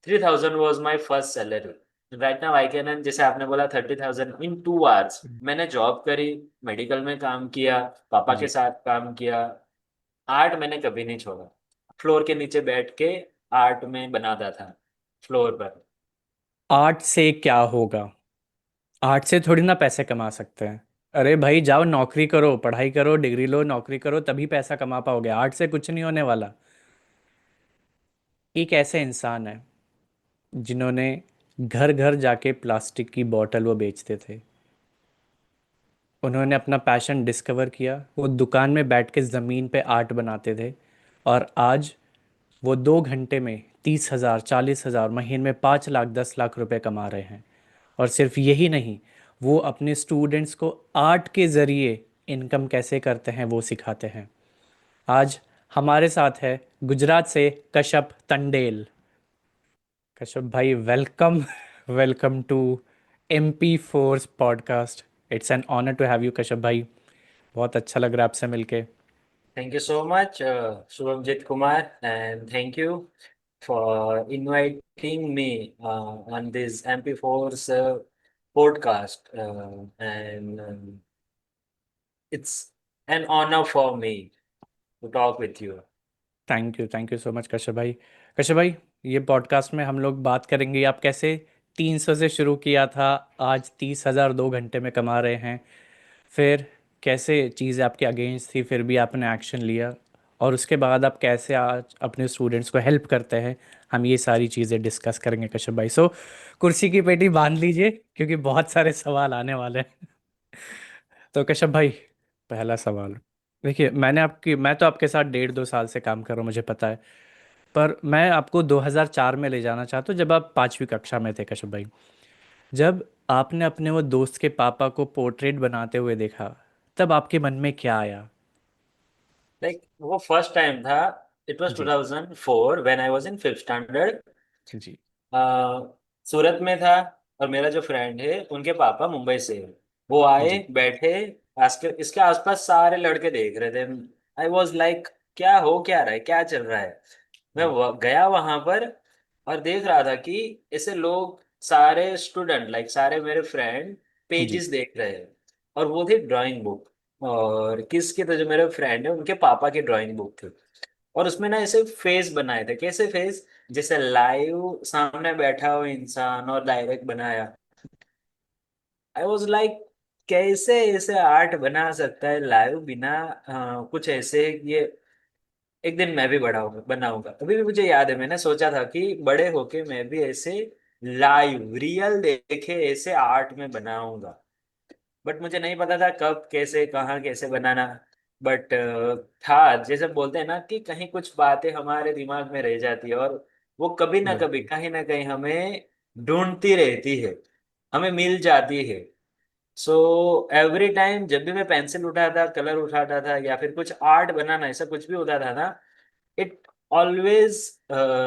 3000 was my first salary. Right now I can earn, जैसे आपने बोला 30,000 in 2 hours. मैंने जॉब करी, मेडिकल में काम किया, पापा के जी। साथ काम किया। आर्ट मैंने कभी नहीं छोड़ा। फ्लोर के नीचे बैठ के आर्ट में बनाता था, फ्लोर पर। आर्ट से क्या होगा? आर्ट से थोड़ी ना पैसे कमा सकते हैं। अरे भाई जाओ नौकरी करो, पढ़ाई करो, डिग्री लो, नौकरी करो, तभी पैसा कमा पाओगे। आर्ट से कुछ नहीं होने वाला। एक ऐसे इंसान है जिन्होंने घर घर जाके प्लास्टिक की बोतल वो बेचते थे। उन्होंने अपना पैशन डिस्कवर किया, वो दुकान में बैठ के ज़मीन पे आर्ट बनाते थे। और आज वो 2 घंटे में 30,000, 40,000, महीने में 5 लाख, 10 लाख रुपए कमा रहे हैं। और सिर्फ यही नहीं, वो अपने स्टूडेंट्स को आर्ट के ज़रिए इनकम कैसे करते हैं वो सिखाते हैं। आज हमारे साथ है गुजरात से कश्यप तंडेल। कश्यप भाई welcome. Welcome to MP4 podcast. It's an honour to have you Kashyap भाई। बहुत अच्छा लग रहा है आपसे मिलके। Thank you so much, Shubhamjit Kumar, and thank you for inviting me on this MP4's podcast. And it's an honor for me to talk with you. Thank you so much Kashyap भाई। कश्यप भाई, ये पॉडकास्ट में हम लोग बात करेंगे आप कैसे 300 से शुरू किया था, आज 30,000 2 घंटे में कमा रहे हैं। फिर कैसे चीज़ें आपके अगेंस्ट थी, फिर भी आपने एक्शन लिया। और उसके बाद आप कैसे आज अपने स्टूडेंट्स को हेल्प करते हैं। हम ये सारी चीज़ें डिस्कस करेंगे कश्यप भाई। सो कुर्सी की पेटी बांध लीजिए क्योंकि बहुत सारे सवाल आने वाले हैं। तो कश्यप भाई, पहला सवाल। देखिए, मैं तो आपके साथ 1.5 2 साल से काम कर रहा हूँ, मुझे पता है। पर मैं आपको 2004 में ले जाना चाहता हूँ, जब आप 5वीं कक्षा में थे कश्यप भाई। जब आपने अपने वो दोस्त के पापा को पोर्ट्रेट बनाते हुए देखा, तब आपके मन में क्या आया? Like, वो फर्स्ट टाइम था। It was जी। 2004 when I was in fifth standard. जी। सूरत में था, और मेरा जो फ्रेंड है उनके पापा मुंबई से है। वो आए, जी। बैठे, इसके आसपास सारे लड़के देख रहे थे। आई वॉज लाइक, क्या हो क्या रहा है, क्या चल रहा है। मैं जी। गया वहां पर और देख रहा था कि ऐसे लोग, सारे स्टूडेंट, लाइक सारे मेरे फ्रेंड जी। पेजेस देख रहे हैं। और वो थी ड्राइंग बुक। और किसके, तो जो मेरे फ्रेंड है उनके पापा की ड्राइंग बुक थी। और उसमें ना ऐसे फेस बनाए थे, कैसे फेस, जैसे लाइव सामने बैठा हो इंसान और डायरेक्ट बनाया। आई वॉज लाइक, कैसे ऐसे आर्ट बना सकता है लाइव बिना कुछ ऐसे। ये एक दिन मैं भी बड़ा होगा, बनाऊंगा। अभी भी मुझे याद है, मैंने सोचा था कि बड़े होके मैं भी ऐसे लाइव रियल देखे ऐसे आर्ट में बनाऊंगा। बट मुझे नहीं पता था कब, कैसे, कहाँ, कैसे बनाना। बट था, जैसे बोलते हैं ना कि कहीं कुछ बातें हमारे दिमाग में रह जाती है, और वो कभी बिल्कुल। ना कहीं हमें ढूंढती रहती है, हमें मिल जाती है। सो एवरी टाइम जब भी मैं पेंसिल उठाता, कलर उठाता था, या फिर कुछ आर्ट बनाना, ऐसा कुछ भी होता था ना, it always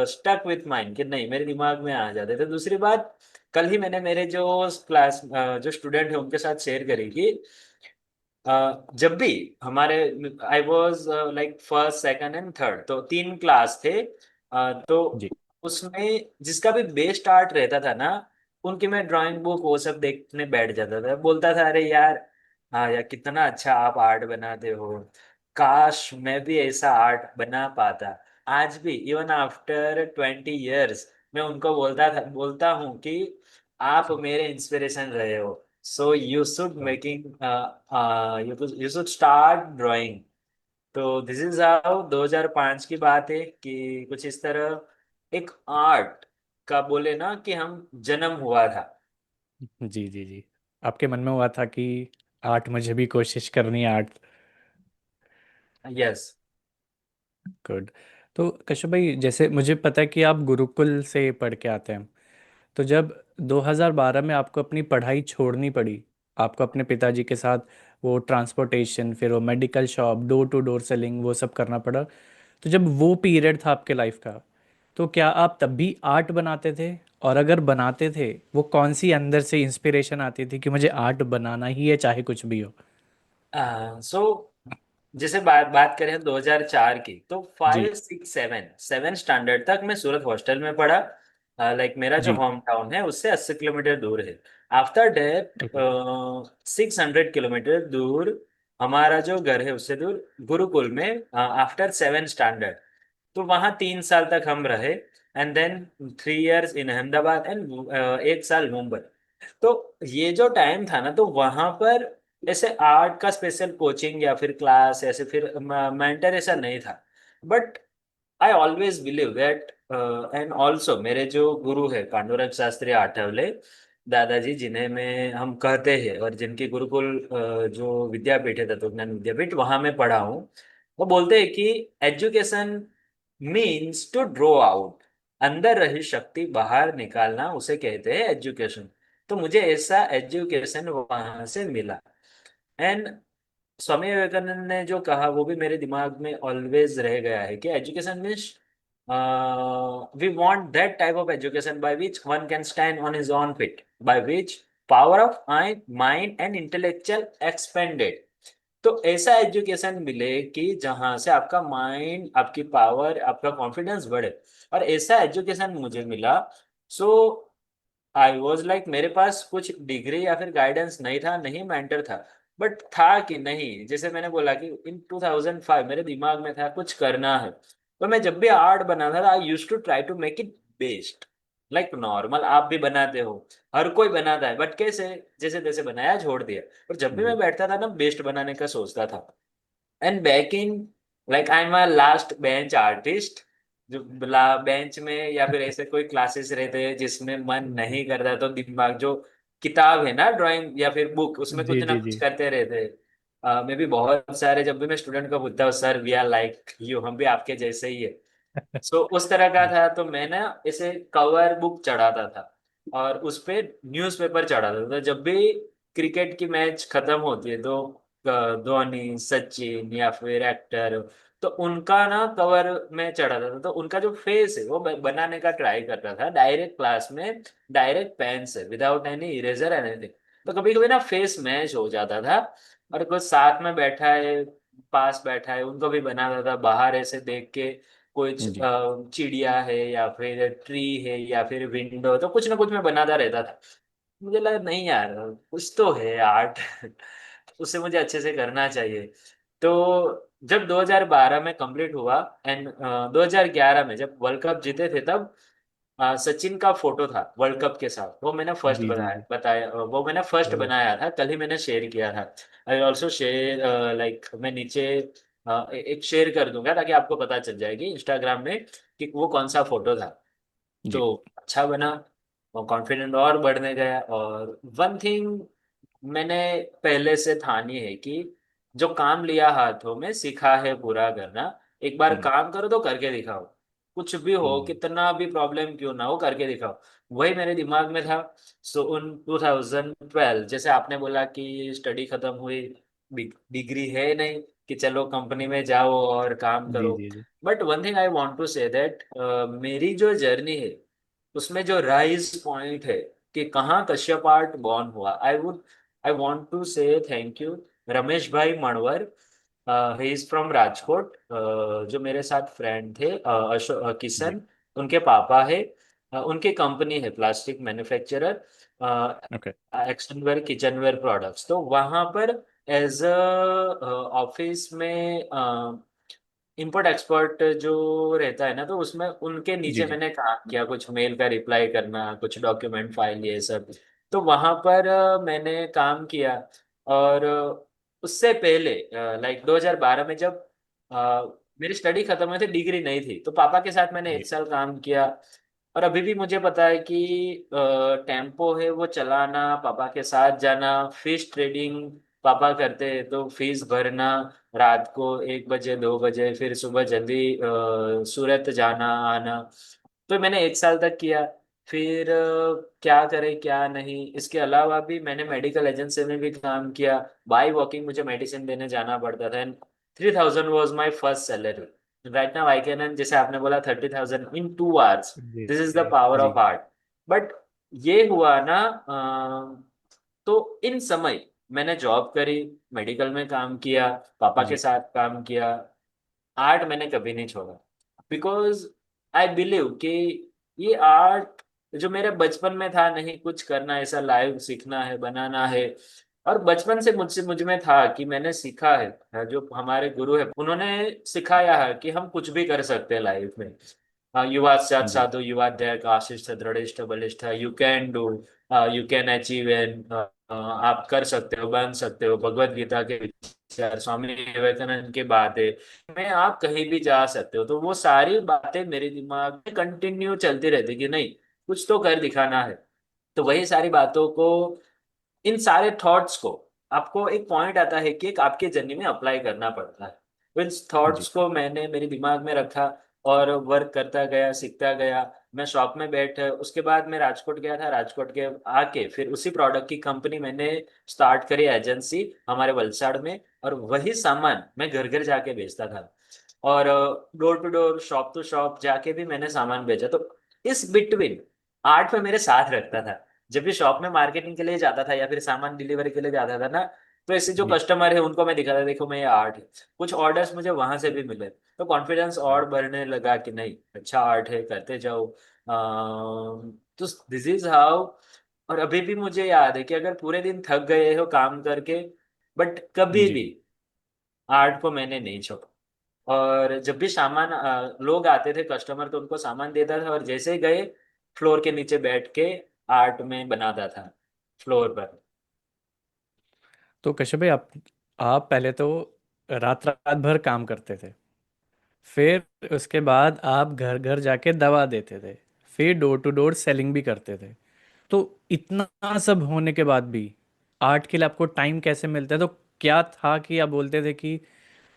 stuck with mind, कि नहीं, मेरे दिमाग में आ जाते थे। दूसरी बात, कल ही मैंने मेरे जो क्लास जो स्टूडेंट है उनके साथ शेयर करी कि जब भी हमारे, I was like first, second and third, तो 3 क्लास थे। तो जी। उसमें जिसका भी बेस्ट आर्ट रहता था ना, उनकी मैं ड्राइंग बुक वो सब देखने बैठ जाता था। बोलता था, अरे यार, हाँ यार, कितना अच्छा आप आर्ट बनाते हो, काश मैं भी ऐसा आर्ट बना पाता। आज भी, इवन आफ्टर 20 years, मैं उनको बोलता हूँ कि आप मेरे इंस्पिरेशन रहे हो। So you should write. Making, you should start drawing. तो दिस इज हाउ 2005 की बात है कि कुछ इस तरह एक आर्ट का, बोले ना कि हम, जन्म हुआ था। जी। जी। जी। आपके मन में हुआ था कि आर्ट, मुझे भी कोशिश करनी है आर्ट। यस। गुड। तो कश्यप भाई, जैसे मुझे पता है कि आप गुरुकुल से पढ़ के आते हैं। तो जब 2012 में आपको अपनी पढ़ाई छोड़नी पड़ी, आपको अपने पिताजी के साथ वो ट्रांसपोर्टेशन, फिर वो medical shop, door to door selling, वो सब करना पड़ा। तो जब वो पीरियड था आपके लाइफ का, तो क्या आप तब भी आर्ट बनाते थे? और अगर बनाते थे, वो कौन सी अंदर से इंस्पिरेशन आती थी कि मुझे आर्ट बनाना ही है चाहे कुछ भी हो? सो जैसे बात बात करें 2004 की, तो जी। 5 6 7 7 स्टैंडर्ड तक मैं सूरत हॉस्टल में पढ़ा। लाइक मेरा जो जी। होम टाउन है उससे 80 किलोमीटर दूर है। After date okay. 600 किलोमीटर दूर हमारा जो घर है, उससे दूर गुरुकुल में, आफ्टर 7 स्टैंडर्ड। तो वहाँ 3 साल तक हम रहे, and then 3 years in Ahmedabad, and 1 साल मुंबई। तो ये जो टाइम था ना, तो वहाँ पर ऐसे आर्ट का स्पेशल कोचिंग या फिर क्लास ऐसे फिर मेंटर ऐसा नहीं था। But I always believe that, and also मेरे जो गुरु है पांडुरंग शास्त्री आठवले दादाजी, जिन्हें मैं हम कहते हैं, और जिनकी गुरुकुल जो विद्यापीठ है तत्वज्ञान विद्यापीठ, वहां मैं पढ़ा हूँ। वो बोलते हैं कि education means to draw out, अंदर रही शक्ति बाहर निकालना, उसे कहते हैं एजुकेशन। तो मुझे ऐसा एजुकेशन वहां से मिला। एंड स्वामी विवेकानंद ने जो कहा वो भी मेरे दिमाग में ऑलवेज रह गया है कि education means we want that type of education by which one can stand on his own feet, by which power of mind and intellectual expanded. तो ऐसा एजुकेशन मिले कि जहां से आपका माइंड, आपकी पावर, आपका कॉन्फिडेंस बढ़े। और ऐसा एजुकेशन मुझे मिला। सो आई वॉज लाइक, मेरे पास कुछ डिग्री या फिर गाइडेंस नहीं था, नहीं मेंटर था, बट था कि नहीं, जैसे मैंने बोला कि इन 2005 मेरे दिमाग में था कुछ करना है। तो मैं जब भी आर्ट बनाता था, I use to try to make it best. Like normal आप भी बनाते हो, हर कोई बनाता है, बट कैसे, जैसे तैसे बनाया छोड़ दिया। और जब भी मैं जी बैठता था ना, बेस्ट बनाने का सोचता था। And back in, like I am a last bench artist, जो बेंच में या फिर ऐसे कोई क्लासेस रहते हैं जिसमें मन जी नहीं करता, तो दिमाग जो किताब है ना, ड्राइंग या फिर बुक, उसमें जी कुछ ना जी कुछ जी। करते रहते हैं। मैं भी बहुत सारे, जब भी मैं स्टूडेंट को पूछता हूँ, sir we are like you, हम भी आपके जैसे ही है। सो उस तरह का था। तो मैं ना ऐसे कवर बुक चढ़ाता था, और उस पे न्यूज़पेपर चढ़ाता था। तो जब भी क्रिकेट की मैच खत्म होती है, तो धोनी, सचिन या फिर एक्टर, तो उनका ना कवर में चढ़ाता था। तो उनका जो फेस है वो बनाने का ट्राई करता था, डायरेक्ट क्लास में, डायरेक्ट पेन से, विदाउट एनी इरेजर एनीथिंग। तो कभी कभी ना फेस मैच हो जाता था। और कोई साथ में बैठा है, पास बैठा है, उनको भी बनाता था बाहर ऐसे देख के। कुछ जी चिड़िया है या फिर ट्री है या फिर विंडो, तो कुछ ना कुछ मैं बनाता रहता था। मुझे लगा नहीं यार, कुछ तो है आर्ट, उसे मुझे अच्छे से करना चाहिए। तो जब 2012 में कंप्लीट हुआ, एंड 2011 में जब वर्ल्ड कप जीते थे, तब सचिन का फोटो था वर्ल्ड कप के साथ, वो मैंने फर्स्ट जी जी बनाया जी। बताया वो मैंने फर्स्ट ओ। बनाया था, कल ही मैंने शेयर किया था। आई ऑल्सो शेयर, लाइक मैं नीचे एक शेयर कर दूंगा, ताकि आपको पता चल जाएगी इंस्टाग्राम में कि वो कौन सा फोटो था। जी तो अच्छा बना, और कॉन्फिडेंट और बढ़ने गया। और वन थिंग मैंने पहले से ठानी है कि जो काम लिया हाथों में, सीखा है पूरा करना। एक बार जी। काम करो तो करके दिखाओ, कुछ भी हो, हम्म। कितना भी प्रॉब्लम क्यों ना हो, करके दिखाओ। वही मेरे दिमाग में था। सो उन 2012, जैसे आपने बोला कि स्टडी खत्म हुई, डिग्री है नहीं कि चलो कंपनी में जाओ और काम जी करो। जी जी but one thing I want to say that, मेरी जो जर्नी है उसमें जो राइज पॉइंट है कि कहाँ कश्यप आर्ट बॉर्न हुआ, आई वांट टू से थैंक यू रमेश भाई Manvar. He is from Rajkot. जो मेरे साथ फ्रेंड थे, जी। किशन, उनके पापा है। उनकी कंपनी है प्लास्टिक मैन्युफैक्चरर, ओके। एक्सटर्नवेयर किचनवेयर प्रोडक्ट्स। तो वहां पर एज अ ऑफिस में इंपोर्ट एक्सपोर्ट जो रहता है ना, तो उसमें उनके जी नीचे जी मैंने काम किया, कुछ मेल का रिप्लाई करना, कुछ डॉक्यूमेंट फाइल, ये सब। तो वहां पर मैंने काम किया। और उससे पहले, लाइक 2012 में जब मेरी स्टडी खत्म हुई थी, डिग्री नहीं थी, तो पापा के साथ मैंने जी 1 साल काम किया। और अभी भी मुझे पता है कि टेम्पो है वो चलाना, पापा के साथ जाना, फिश ट्रेडिंग पापा करते हैं, तो फीस भरना, रात को 1 बजे 2 बजे, फिर सुबह जल्दी सूरत जाना आना। तो मैंने 1 साल तक किया। फिर क्या करे क्या नहीं, इसके अलावा भी मैंने मेडिकल एजेंसी में भी काम किया। बाई वॉकिंग मुझे मेडिसिन देने जाना पड़ता था। 3,000 was my first salary. Right now I can, जैसे आपने बोला, 30,000 इन 2 आवर्स। जी दिस इज द जी पावर जी ऑफ आर्ट। बट ये हुआ ना, तो इन समय मैंने जॉब करी, मेडिकल में काम किया, पापा के जी साथ काम किया, आर्ट मैंने कभी नहीं छोड़ा। बिकॉज आई बिलीव कि ये आर्ट जो मेरे बचपन में था, नहीं कुछ करना, ऐसा लाइव सीखना है, बनाना है। और बचपन से मुझ में था कि मैंने सीखा है, जो हमारे गुरु है उन्होंने सिखाया है कि हम कुछ भी कर सकते हैं लाइफ में। युवा स्यात् जी साधु युवा ध्येय आशिष्ट दृढ़िष्ठ बलिष्ठ, you can do, you can achieve, and आप कर सकते हो, बन सकते हो। भगवत गीता के विचार, स्वामी विवेकानंद की बातें में आप कहीं भी जा सकते हो। तो वो सारी बातें मेरे दिमाग में कंटिन्यू चलती रहती कि नहीं, कुछ तो कर दिखाना है। तो वही सारी बातों को, इन सारे थॉट्स को, आपको एक पॉइंट आता है कि एक आपके जर्नी में अप्लाई करना पड़ता है। तो इन जी थॉट्स को मैंने मेरे दिमाग में रखा और वर्क करता गया, सीखता गया। मैं शॉप में बैठ, उसके बाद मैं राजकोट गया था, राजकोट के आके फिर उसी प्रोडक्ट की कंपनी मैंने स्टार्ट करी, एजेंसी हमारे वलसाड़ में। और वही सामान मैं घर घर जाके बेचता था, और door to door, shop to shop जाके भी मैंने सामान बेचा। तो इस बिटवीन आर्ट में मेरे साथ रखता था। जब भी शॉप में मार्केटिंग के लिए जाता था या फिर सामान डिलीवरी के लिए जाता था ना, तो ऐसे जो जी कस्टमर है उनको मैं दिखाता, देखो मैं ये आर्ट है। कुछ ऑर्डर्स मुझे वहां से भी मिले, तो कॉन्फिडेंस और बढ़ने लगा कि नहीं, अच्छा आर्ट है, करते जाओ। तो दिस इज हाउ। और अभी भी मुझे याद है कि अगर पूरे दिन थक गए हो काम करके, बट कभी जी भी आर्ट को मैंने नहीं छोड़ा। और जब भी सामान, लोग आते थे कस्टमर, तो उनको सामान देता था, और जैसे ही गए, फ्लोर के नीचे बैठ के आर्ट में बनाता था, फ्लोर पर। तो कश्यप भाई आप पहले तो रात रात भर काम करते थे, फिर उसके बाद आप घर घर जाके दवा देते थे, फिर डोर टू डोर सेलिंग भी करते थे। तो इतना सब होने के बाद भी आर्ट के लिए आपको टाइम कैसे मिलता है? तो क्या था कि आप बोलते थे कि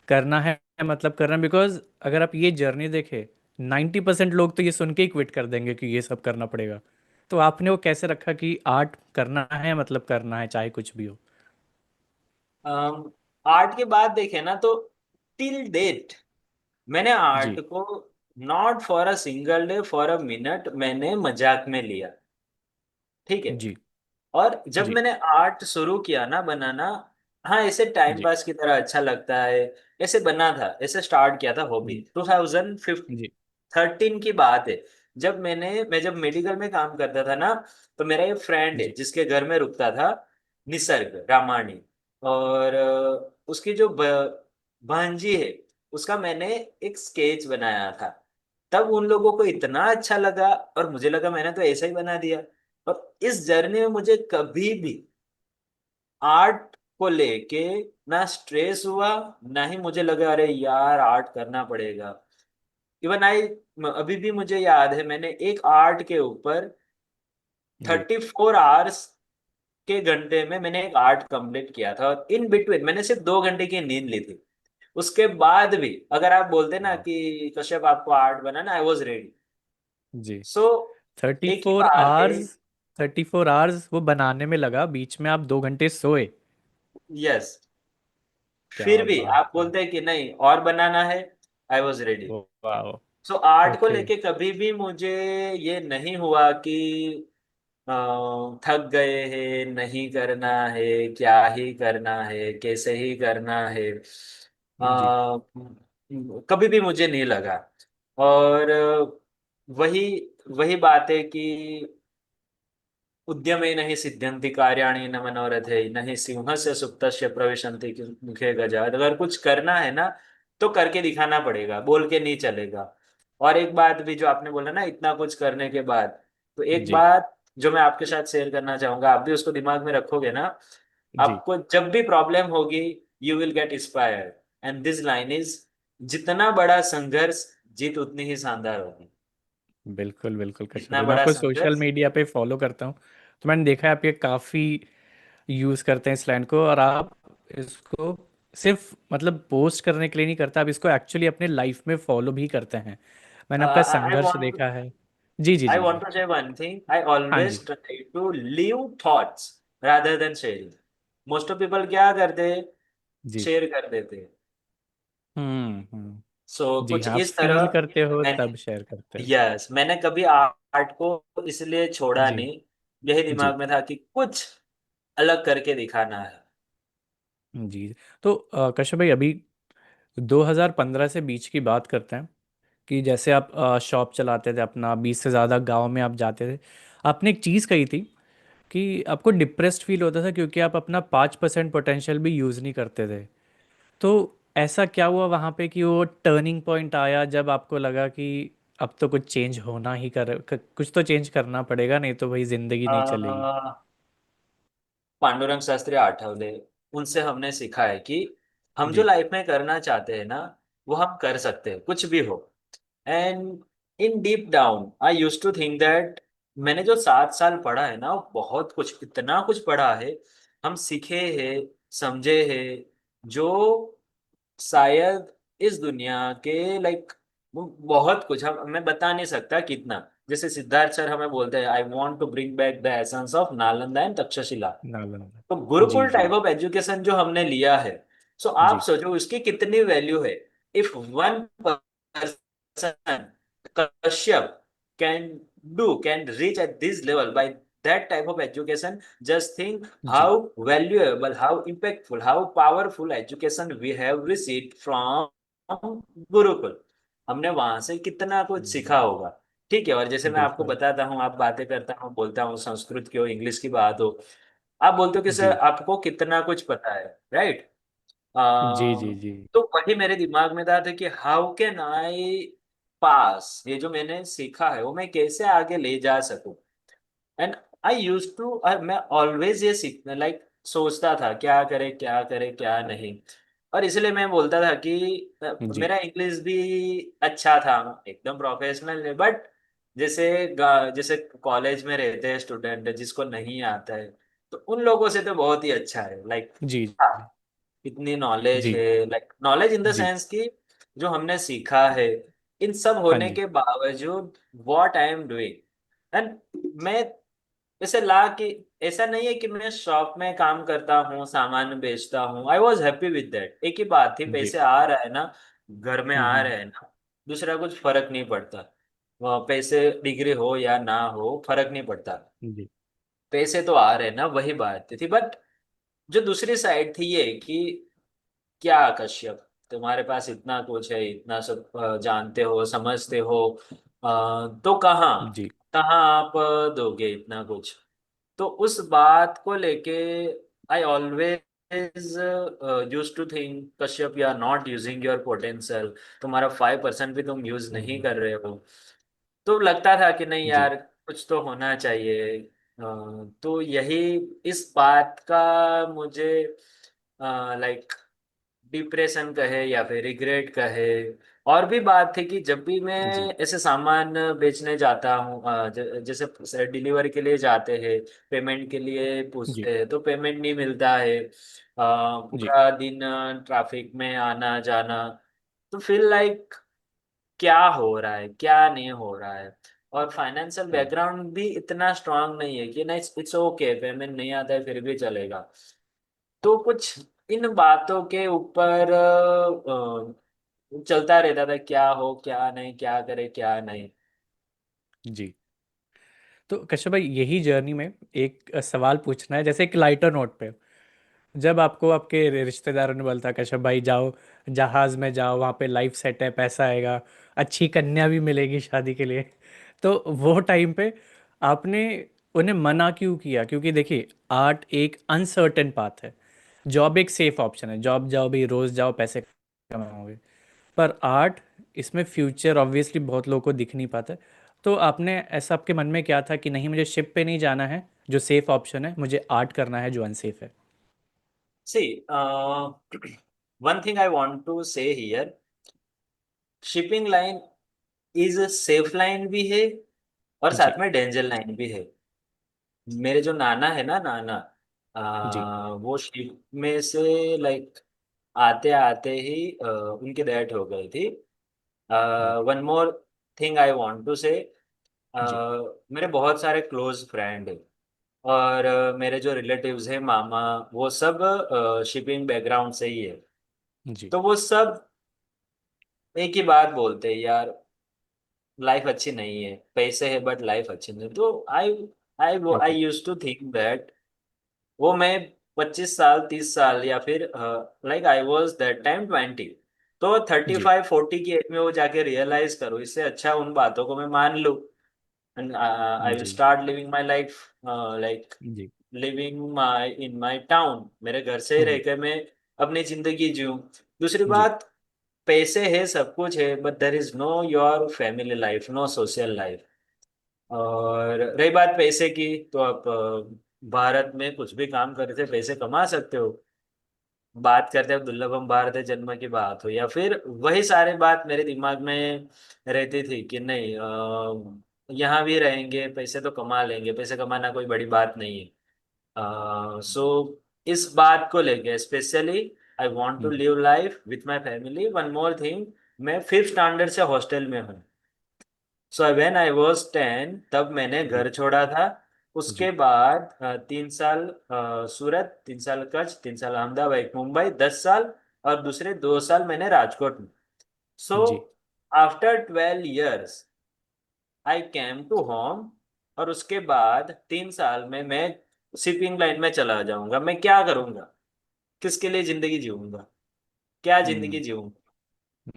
करना है, मतलब करना, बिकॉज अगर आप ये जर्नी देखें, 90% लोग तो ये सुन के ही क्विट कर देंगे कि ये सब करना पड़ेगा। तो आपने वो कैसे रखा कि आर्ट करना है, मतलब करना है चाहे कुछ भी हो? आर्ट के बाद देखे ना, तो टिल डेट मैंने आर्ट जी को not for a single day, for a minute मैंने मजाक में लिया। ठीक है। जी और जब जी मैंने आर्ट शुरू किया ना बनाना, हाँ ऐसे टाइम जी पास की तरह अच्छा लगता है, ऐसे बना था, ऐसे स्टार्ट किया था हॉबी। जी 2013 की बात है। मैं जब मेडिकल में काम करता था ना, तो मेरा एक फ्रेंड है जी जिसके घर में रुकता था, निसर्ग रामानी। और उसकी जो भांजी है, उसका मैंने एक स्केच बनाया था। तब उन लोगों को इतना अच्छा लगा, और मुझे लगा मैंने तो ऐसा ही बना दिया। और इस जर्नी में मुझे कभी भी आर्ट को लेके ना स्ट्रेस हुआ, ना ही मुझे लगा अरे यार आर्ट करना पड़ेगा। इवन आई, अभी भी मुझे याद है, मैंने एक आर्ट के ऊपर जी 34 आवर्स के घंटे में मैंने एक आर्ट कंप्लीट किया था, और इन बिटवीन मैंने सिर्फ 2 घंटे की नींद ली थी। उसके बाद भी अगर आप बोलते ना वाह कि कश्यप आपको आर्ट बनाना, आई वॉज रेडी। जी सो थर्टी एक ही फोर बात है। आवर्स 34 आवर्स वो बनाने में लगा, बीच में आप 2 घंटे सोए? यस। फिर क्या भी आप बात है! बोलते हैं कि नहीं और बनाना है, आई वॉज रेडी। वाह। सो आर्ट को ओके लेके कभी भी मुझे ये नहीं हुआ कि अ, थक गए हैं, नहीं करना है, क्या ही करना है, कैसे ही करना है, जी कभी भी मुझे नहीं लगा। और वही वही बात है कि उद्यमे न हि सिद्ध्यन्ति कार्याणि न मनोरथे न हि सिंहस्य सुप्तस्य प्रविशन्ति मुखे गजा। अगर कुछ करना है ना, तो करके दिखाना पड़ेगा, बोल के नहीं चलेगा। और एक बात भी जो आपने बोला ना, इतना कुछ करने के बाद, तो एक जी बात जो मैं आपके साथ शेयर करना चाहूंगा, आप भी उसको दिमाग में रखोगे ना। जी आपको जब भी प्रॉब्लम होगी, you will get inspired, and this line is, जितना बड़ा संघर्ष, जीत उतनी ही शानदार होगी। बिल्कुल बिल्कुल कश्यप जितना भाई, मैं बड़ा आपको सोशल संघर्ष। मीडिया पे फॉलो करता हूँ, तो मैंने देखा है आप ये काफ़ी यूज़ करते हैं इस लाइन को, और आप इसको सिर्फ मतलब पोस्ट करने के लिए नहीं करते, आप इसको एक्चुअली अपने लाइफ में फॉलो भी करते हैं। मैंने आपका आई संघर्ष वॉन्ट देखा है। जी जी I ji want ji to say one thing. I हाँ always ji try to leave thoughts rather than sharing. Most of people क्या करते हैं, जी शेयर कर देते हैं। सो जी कुछ हाँ, आप इस तरह फील करते हो मैंने, तब शेयर करते हो। यस, मैंने कभी आर्ट को इसलिए छोड़ा जी नहीं। यही जी दिमाग में था कि कुछ अलग करके दिखाना है। जी। तो कश्यप भाई, अभी 2015 से बीच की बात करते हैं कि जैसे आप शॉप चलाते थे अपना, 20 से ज़्यादा गांव में आप जाते थे, आपने एक चीज़ कही थी कि आपको डिप्रेस्ड फील होता था क्योंकि आप अपना 5% पोटेंशियल भी यूज़ नहीं करते थे। तो ऐसा क्या हुआ वहाँ पे कि वो टर्निंग पॉइंट आया जब आपको लगा कि अब तो कुछ चेंज होना ही कुछ तो चेंज करना पड़ेगा, नहीं तो भाई ज़िंदगी नहीं चलेगी। अ, पांडुरंग शास्त्री आठवले, उनसे हमने सीखा है कि हम जो जी लाइफ में करना चाहते हैं ना, वो हम कर सकते हैं, कुछ भी हो। And in deep down I use to think that मैंने जो 7 साल पढ़ा है ना, वो बहुत कुछ, इतना कुछ पढ़ा है, हम सीखे हैं, समझे हैं, जो शायद इस दुनिया के लाइक बहुत कुछ हम, मैं बता नहीं सकता कितना। जैसे सिद्धार्थ सर हमें बोलते हैं, I want to bring back the essence of Nalanda and Takshashila. Nalanda. तो जी गुरुकुल जी टाइप ऑफ एजुकेशन जो हमने लिया है, सो आप जी सोचो उसकी कितनी वैल्यू है। If one person, Kashyap, can can reach at this level by that type of education, just think how जी valuable, how impactful, how powerful education we have received from Gurukul. हमने वहां से कितना कुछ सीखा हम्म, होगा। ठीक है, और जैसे मैं आपको बिल्कुल। बताता हूँ, आप बातें करता हूँ, बोलता हूँ, संस्कृत की हो, इंग्लिश की बात हो, आप बोलते हो कि सर जी आपको कितना कुछ पता है, राइट। जी जी जी तो वही मेरे दिमाग में था कि हाउ कैन आई पास, ये जो मैंने सीखा है वो मैं कैसे आगे ले जा सकूं। एंड आई यूज टू, मैं ऑलवेज ये सीखने लाइक सोचता था क्या करे क्या करे क्या नहीं। और इसलिए मैं बोलता था कि जी मेरा इंग्लिश भी अच्छा था, एकदम प्रोफेशनल नहीं, बट जैसे कॉलेज में रहते हैं स्टूडेंट जिसको नहीं आता है, तो उन लोगों से तो बहुत ही अच्छा है, लाइक जी इतनी नॉलेज जी है, लाइक नॉलेज इन द जी सेंस कि जो हमने सीखा है, इन सब हाँ होने जी के बावजूद what I am doing. And मैं ऐसे ला कि ऐसा नहीं है कि मैं शॉप में काम करता हूँ, सामान बेचता हूँ, I was happy with that, एक ही बात थी, जी पैसे आ रहा है ना, घर में आ हम्म रहे हैं ना, दूसरा कुछ फर्क नहीं पड़ता। वह पैसे डिग्री हो या ना हो फर्क नहीं पड़ता, जी पैसे तो आ रहे हैं ना, वही बात थी। बट जो दूसरी साइड थी ये कि क्या कश्यप, तुम्हारे पास इतना कुछ है, इतना सब जानते हो, समझते हो, तो कहाँ जी कहाँ आप दोगे इतना कुछ। तो उस बात को लेके I always use to think, Kashyap you are not using your potential, तुम्हारा 5% भी तुम यूज नहीं हम्म, कर रहे हो। तो लगता था कि नहीं जी यार, कुछ तो होना चाहिए। तो यही, इस बात का मुझे लाइक डिप्रेशन कहे या फिर रिग्रेट कहे। और भी बात थी कि जब भी मैं जी ऐसे सामान बेचने जाता हूँ, जैसे डिलीवरी के लिए जाते हैं, पेमेंट के लिए जी पूछते हैं, तो पेमेंट नहीं मिलता है, जी पूरा दिन ट्रैफिक में आना जाना, तो फील लाइक क्या हो रहा है क्या नहीं हो रहा है। और फाइनेंशियल हम्म, बैकग्राउंड भी इतना स्ट्रांग नहीं है कि नहीं, इट्स ओके, पेमेंट नहीं आता है फिर भी चलेगा। तो कुछ इन बातों के ऊपर चलता रहता था, क्या हो क्या नहीं, क्या करे क्या नहीं। जी। तो कश्यप भाई, यही जर्नी में एक सवाल पूछना है, जैसे एक लाइटर नोट पे। जब आपको आपके रिश्तेदारों ने बोलता कश्यप भाई जाओ, जहाज में जाओ, वहाँ पे लाइफ सेट है, पैसा आएगा, अच्छी कन्या भी मिलेगी शादी के लिए, तो वो टाइम पे आपने उन्हें मना क्यों किया? क्योंकि देखिए, आर्ट एक अनसर्टेन पाथ है। जॉब एक सेफ ऑप्शन है, जॉब जाओ भाई, रोज जाओ, पैसे कमाओगे। पर आर्ट, इसमें फ्यूचर ऑब्वियसली बहुत लोगों को दिख नहीं पाता है। तो आपने ऐसा, आपके मन में क्या था कि नहीं, मुझे शिप पे नहीं जाना है जो सेफ ऑप्शन है, मुझे आर्ट करना है जो अनसेफ है? See, one thing I want to say here, shipping line is safe line भी है और जी साथ में डेंजर लाइन भी है। मेरे जो नाना है ना, नाना, जी वो शिप में से लाइक आते आते ही उनकी डेथ हो गई थी। जी one more thing I want to say, जी मेरे बहुत सारे क्लोज फ्रेंड हैं, और मेरे जो रिलेटिव्स हैं, मामा, वो सब शिपिंग बैकग्राउंड से ही है। जी तो वो सब एक ही बात बोलते हैं यार, लाइफ अच्छी नहीं है, पैसे है बट लाइफ अच्छी नहीं। तो I I I okay use to think that, वो मैं 25 साल 30 साल या फिर like I was that time 20, तो थर्टी जी। फाइव फोर्टी की एज में वो जाके रियलाइज करो, इससे अच्छा उन बातों को मैं मान लूँ एंड आई विल जी। Start living my life, like जी। Living my in my town, मेरे घर से ही हम्म। रहकर मैं अपनी जिंदगी जीऊँ। दूसरी जी। बात, पैसे है सब कुछ है, but there is no your family life, no social life. और रही बात पैसे की, तो आप भारत में कुछ भी काम करके पैसे कमा सकते हो। बात करते हैं दुर्लभम भारत जन्म की बात हो, या फिर वही सारी बात मेरे दिमाग में रहती थी कि नहीं, यहाँ भी रहेंगे, पैसे तो कमा लेंगे, पैसे कमाना कोई बड़ी बात नहीं है। सो इस बात को लेके स्पेशली आई वॉन्ट टू जी। Live life with my family. One more thing, मैं फिफ्थ स्टैंडर्ड से हॉस्टल में हूँ। सो व्हेन आई वाज 10 तब मैंने जी। घर छोड़ा था। उसके जी। बाद 3 साल सूरत, 3 साल कच्छ, 3 साल अहमदाबाद, एक मुंबई, 10 साल, और दूसरे 2 साल मैंने राजकोट में। सो जी। After 12 years I came to home. और उसके बाद 3 साल में मैं शिपिंग लाइन में चला जाऊंगा। मैं क्या करूंगा, किसके लिए जिंदगी जीऊंगा, क्या जिंदगी हम्म। जीऊंगा?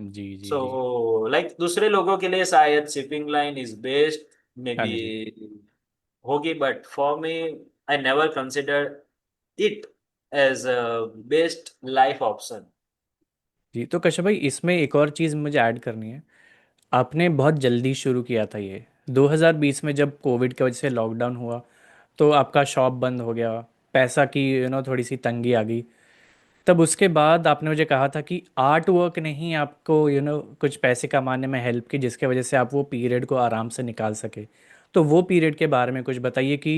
जी। जी। सो जी। लाइक दूसरे लोगों के लिए शायद shipping line is best, may हाँ बी जी। होगी, but for me I never consider it as a best life option. जी, तो कश्यप भाई इसमें एक और चीज़ मुझे ऐड करनी है। आपने बहुत जल्दी शुरू किया था ये 2020 में, जब कोविड की वजह से लॉकडाउन हुआ तो आपका शॉप बंद हो गया, पैसा की थोड़ी सी तंगी आ गई। तब उसके बाद आपने मुझे कहा था कि आर्ट वर्क ने ही आपको कुछ पैसे कमाने में हेल्प की, जिसके वजह से आप वो पीरियड को आराम से निकाल सके। तो वो पीरियड के बारे में कुछ बताइए कि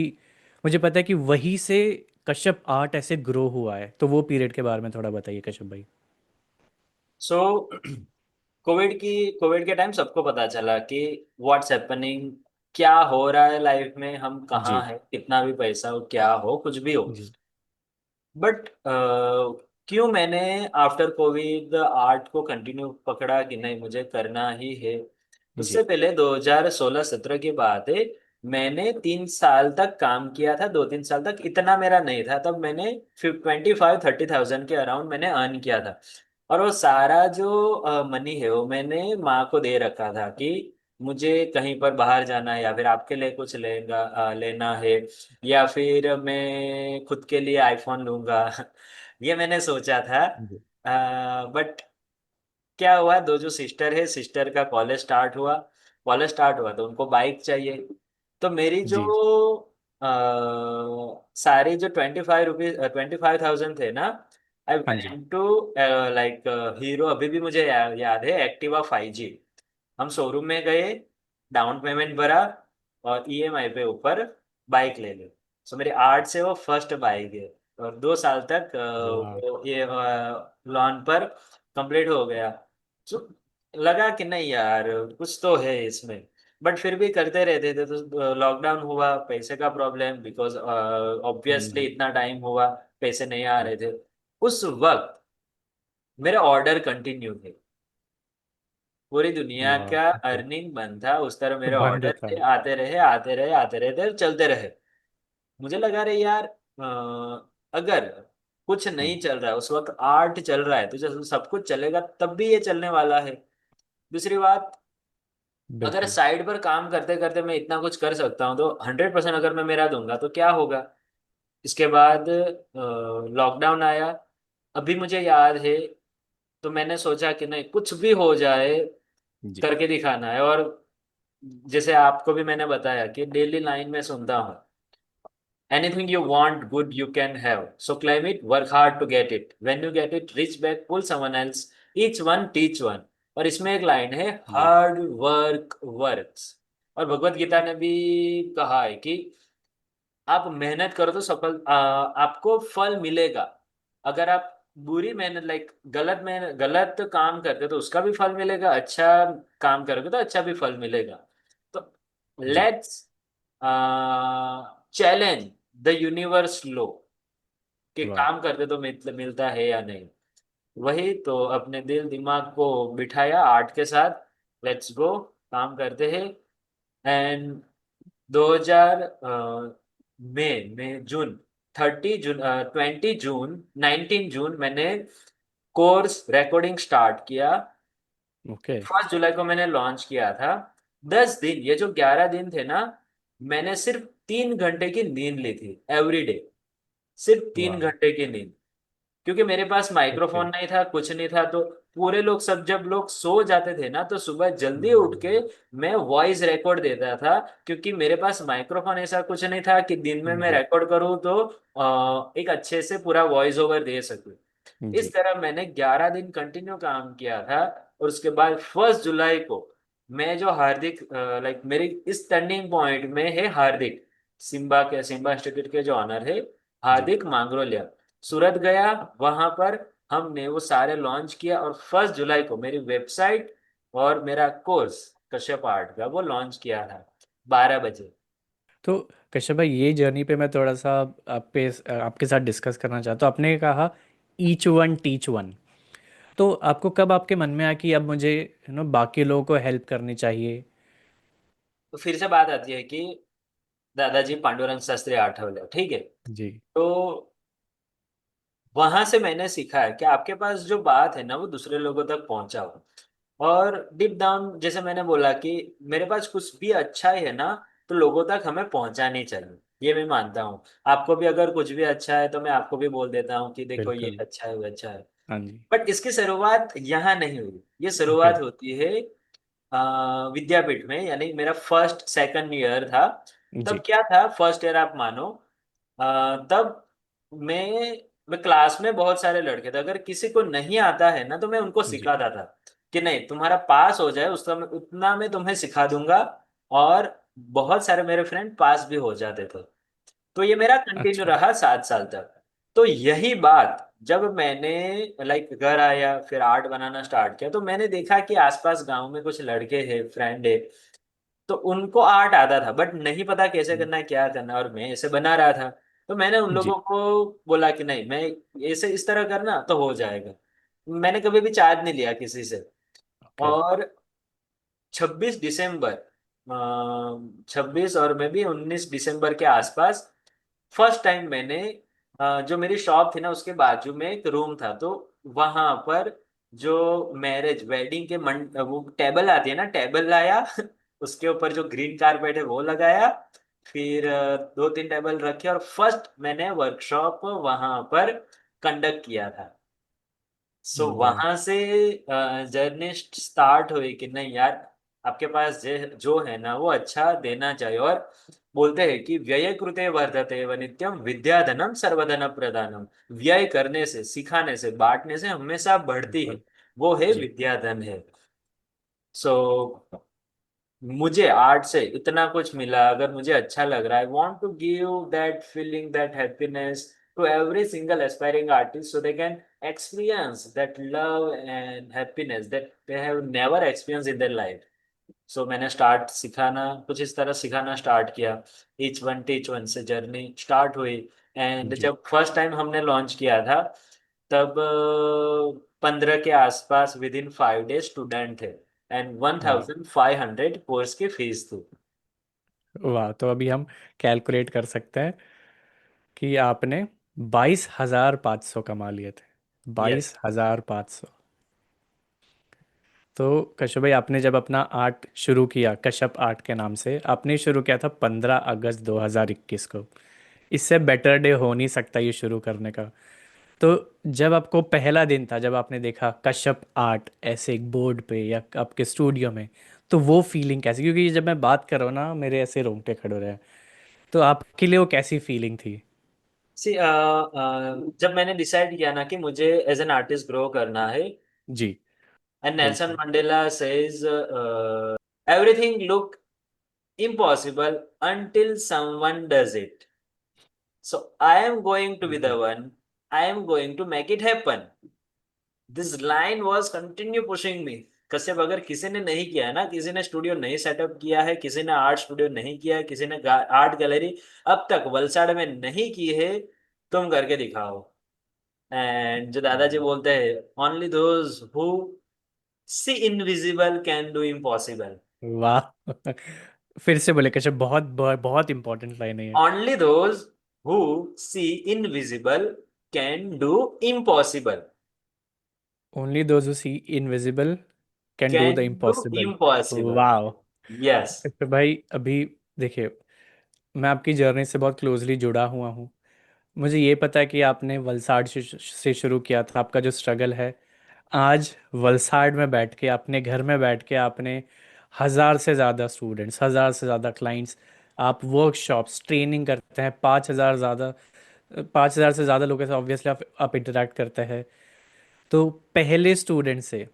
मुझे पता है कि वहीं से कश्यप आर्ट ऐसे ग्रो हुआ है, तो वो पीरियड के बारे में थोड़ा बताइए कश्यप भाई। सो कोविड के टाइम सबको पता चला कि व्हाट्स हैपनिंग, क्या हो रहा है लाइफ में, हम कहाँ जी। हैं, कितना भी पैसा हो, क्या हो, कुछ भी हो। जी। बट क्यों मैंने आफ्टर कोविड आर्ट को कंटिन्यू पकड़ा कि नहीं मुझे करना ही है? उससे जी। पहले 2016-17 की बात है। मैंने 3 साल तक काम किया था, 2-3 साल तक, इतना मेरा नहीं था। तब मैंने 25-30 थाउजेंड के अराउंड मैंने अर्न किया था। और वो सारा जो मनी है वो मैंने माँ को दे रखा था कि मुझे कहीं पर बाहर जाना है, या फिर आपके लिए कुछ लेना है, या फिर मैं खुद के लिए आईफोन लूंगा। ये मैंने सोचा था। जी। बट क्या हुआ, दो जो सिस्टर है, सिस्टर का कॉलेज स्टार्ट हुआ तो उनको बाइक चाहिए। तो मेरी जो जी। अ, सारी जो 25,000 थे ना, आई हाँ जी। Went to like hero. अभी भी मुझे याद है, एक्टिवा 5G। हम शोरूम में गए, डाउन पेमेंट भरा, और ईएमआई पे ऊपर बाइक ले ली। सो मेरी 8 से वो फर्स्ट बाइक है। और 2 साल तक वाह। ये लॉन पर कंप्लीट हो गया। सो लगा कि नहीं यार, कुछ तो है इसमें। बट फिर भी करते रहते थे। तो लॉकडाउन हुआ, पैसे का प्रॉब्लम, बिकॉज ऑब्वियसली जी। इतना टाइम हुआ, पैसे नहीं आ जी। रहे थे। उस वक्त मेरे ऑर्डर कंटिन्यू थे। पूरी दुनिया वाह, का ओके। अर्निंग बंद था, उस तरह मेरे बंद ऑर्डर था। थे, आते रहे आते रहे आते रहे, चलते रहे। मुझे लगा रहे यार, अगर कुछ हम्म। नहीं चल रहा है, उस वक्त आर्ट चल रहा है, तो जब सब कुछ चलेगा तब भी ये चलने वाला है। दूसरी बात, अगर बिल्कुल। साइड पर काम करते करते मैं इतना कुछ कर सकता हूँ, तो 100% अगर मैं मेरा दूंगा तो क्या होगा? इसके बाद लॉकडाउन आया। अभी मुझे याद है, तो मैंने सोचा कि नहीं, कुछ भी हो जाए, जी। करके दिखाना है। और जैसे आपको भी मैंने बताया कि डेली लाइन में सुनता हूँ, anything you want good you can have, so claim it, work hard to get it, when you get it reach back, pull someone else, each one teach one। और इसमें एक लाइन है, जी। Hard work works. और भगवत गीता ने भी कहा है कि आप मेहनत करो तो आपको फल मिलेगा। अगर आप बुरी मेहनत, लाइक गलत काम करते हो तो उसका भी फल मिलेगा, अच्छा काम करोगे तो अच्छा भी फल मिलेगा। तो जी। लेट्स चैलेंज द यूनिवर्स लो, कि वाह। काम करते तो मिलता है या नहीं। वही तो अपने दिल दिमाग को बिठाया आर्ट के साथ, लेट्स गो, काम करते हैं। एंड 2000 मई में जून, 30 जून, 20 जून, 19 जून मैंने कोर्स रिकॉर्डिंग स्टार्ट किया। ओके। 1 जुलाई को मैंने लॉन्च किया था। 10 दिन, ये जो 11 दिन थे ना, मैंने सिर्फ 3 घंटे की नींद ली थी एवरी डे। सिर्फ तीन वाह। घंटे की नींद। क्योंकि मेरे पास ओके। माइक्रोफोन नहीं था, कुछ नहीं था, तो पूरे लोग सब जब लोग सो जाते थे ना, तो सुबह जल्दी उठ के मैं वॉइस रिकॉर्ड देता था। क्योंकि मेरे पास माइक्रोफोन ऐसा कुछ नहीं था कि दिन में मैं जी। रिकॉर्ड करूँ तो एक अच्छे से पूरा वॉइस ओवर दे सकूं। इस जी। तरह मैंने 11 दिन कंटिन्यू काम किया था। और उसके बाद 1 जुलाई को मैं जो हार्दिक, लाइक मेरी इस टर्निंग पॉइंट में है हार्दिक, सिम्बा इंस्टीट्यूट के जो ऑनर है, जी। हार्दिक मांगरोलिया, सूरत गया। वहां पर हमने वो सारे लॉन्च किया, और 1 जुलाई को मेरी वेबसाइट और मेरा कोर्स कश्यप आर्ट का वो लॉन्च किया था 12 बजे। तो कश्यप भाई, ये जर्नी पे मैं थोड़ा सा आपके साथ डिस्कस करना चाहता हूँ। आपने कहा ईच वन टीच वन। तो आपको कब आपके मन में आया कि अब मुझे बाकी लोगों को हेल्प करनी चाहिए? तो फिर से बात आती है कि दादाजी पांडुरंग शास्त्री आठवले, ठीक है। जी। तो वहां से मैंने सीखा है कि आपके पास जो बात है ना, वो दूसरे लोगों तक पहुंचाओ। और डीप डाउन जैसे मैंने बोला कि मेरे पास कुछ भी अच्छा है ना, तो लोगों तक हमें पहुंचानी चाहिए। ये मैं मानता हूँ। आपको भी अगर कुछ भी अच्छा है तो मैं आपको भी बोल देता हूँ कि देखो ये बिल्कुल। अच्छा है, वो अच्छा है। हाँ जी। बट इसकी शुरुआत यहाँ नहीं हुई। ये ओके। शुरुआत होती है विद्यापीठ में, यानी मेरा फर्स्ट सेकंड ईयर था। तब जी। क्या था, फर्स्ट ईयर आप मानो, तब मैं क्लास में बहुत सारे लड़के थे, अगर किसी को नहीं आता है ना तो मैं उनको जी। सिखाता था कि नहीं, तुम्हारा पास हो जाए उसका उतना मैं तुम्हें सिखा दूंगा। और बहुत सारे मेरे फ्रेंड पास भी हो जाते थे। तो ये मेरा कंटिन्यू अच्छा। रहा 7 साल तक। तो यही बात जब मैंने लाइक घर आया, फिर आर्ट बनाना स्टार्ट किया, तो मैंने देखा कि आसपास गांव में कुछ लड़के हैं, फ्रेंड है, तो उनको आर्ट आता था बट नहीं पता कैसे करना है, क्या करना है, और मैं ऐसे बना रहा था। तो मैंने उन जी। लोगों को बोला कि नहीं, मैं ऐसे इस तरह करना तो हो जाएगा। मैंने कभी भी चार्ज नहीं लिया किसी से। ओके। और 26 दिसंबर, 26 और मे भी 19 दिसंबर के आसपास फर्स्ट टाइम मैंने, जो मेरी शॉप थी ना उसके बाजू में एक रूम था, तो वहां पर जो मैरिज वेडिंग के वो टेबल आती है ना, टेबल लाया। उसके ऊपर जो ग्रीन कारपेट है वो लगाया। फिर 2-3 टेबल रखे, और फर्स्ट मैंने वर्कशॉप वहां पर कंडक्ट किया था। सो वाह। वहां से जर्नी स्टार्ट हुई कि नहीं यार, आपके पास जो है ना वो अच्छा देना चाहिए। और बोलते हैं कि व्यय कृते वर्धते व नित्यम विद्याधनम सर्वधन प्रदानम। व्यय करने से, सिखाने से, बांटने से हमेशा बढ़ती है। बिल्कुल। वो है जी। विद्याधन है। सो मुझे आर्ट से इतना कुछ मिला, अगर मुझे अच्छा लग रहा है, I want to give that feeling, that happiness to every single aspiring artist, so they can experience that love and happiness that they have never experienced in their life. सो मैंने स्टार्ट सिखाना, कुछ इस तरह सिखाना स्टार्ट किया। Each one teach one से journey start हुई। And जी। जब फर्स्ट टाइम हमने लॉन्च किया था, तब 15 के आसपास विद इन 5 डेज स्टूडेंट थे। एंड वन वाह। थाउजेंड फाइव हंड्रेड कोर्स की फीस थी। वाह, तो अभी हम कैलकुलेट कर सकते हैं कि आपने 22,500 कमा लिए थे। यस। 22,500। तो कश्यप भाई, आपने जब अपना आर्ट शुरू किया कश्यप आर्ट के नाम से, आपने शुरू किया था 15 अगस्त 2021 को। इससे बेटर डे हो नहीं सकता ये शुरू करने का। तो जब आपको पहला दिन था, जब आपने देखा कश्यप आर्ट ऐसे एक बोर्ड पे या आपके स्टूडियो में, तो वो फीलिंग कैसी? क्योंकि ये जब मैं बात कर रहा हूँ ना, मेरे ऐसे रोंगटे खड़े हो रहे हैं। तो आपके लिए वो कैसी फीलिंग थी? सी जब मैंने डिसाइड किया ना कि मुझे एज एन आर्टिस्ट ग्रो करना है, जी। एंड नेल्सन बिल्कुल। Mandela says everything look impossible until someone does it. So I am going to be the बिल्कुल। one. I am going to make it happen. This line was continue pushing me. Kashyap, अगर किसी ने नहीं किया है ना, किसी ने स्टूडियो नहीं सेटअप किया है, किसी ने आर्ट स्टूडियो नहीं किया है, किसी ने आर्ट गैलरी अब तक वलसाड़ में नहीं की है, तुम करके दिखाओ। एंड जो दादाजी बोलते हैं, only those who see invisible can do impossible. वाह। फिर से बोले कश्यप, बहुत बहुत, बहुत इंपॉर्टेंट लाइन है ये। Only those who see invisible can do impossible. Only those who see invisible can do the can do impossible. Impossible. वाह। यस। तो भाई अभी देखिए, मैं आपकी जर्नी से बहुत क्लोजली जुड़ा हुआ हूँ। मुझे ये पता है कि आपने वलसाड से शुरू किया था, आपका जो स्ट्रगल है। आज वलसाड में बैठ के, अपने घर में बैठ के, आपने 1,000 से ज़्यादा स्टूडेंट्स, 1,000 से ज़्यादा क्लाइंट्स, आप वर्कशॉप्स ट्रेनिंग करते हैं, 5,000 से ज़्यादा लोगों से ऑब्वियसली आप इंटरेक्ट करते हैं। तो पहले स्टूडेंट से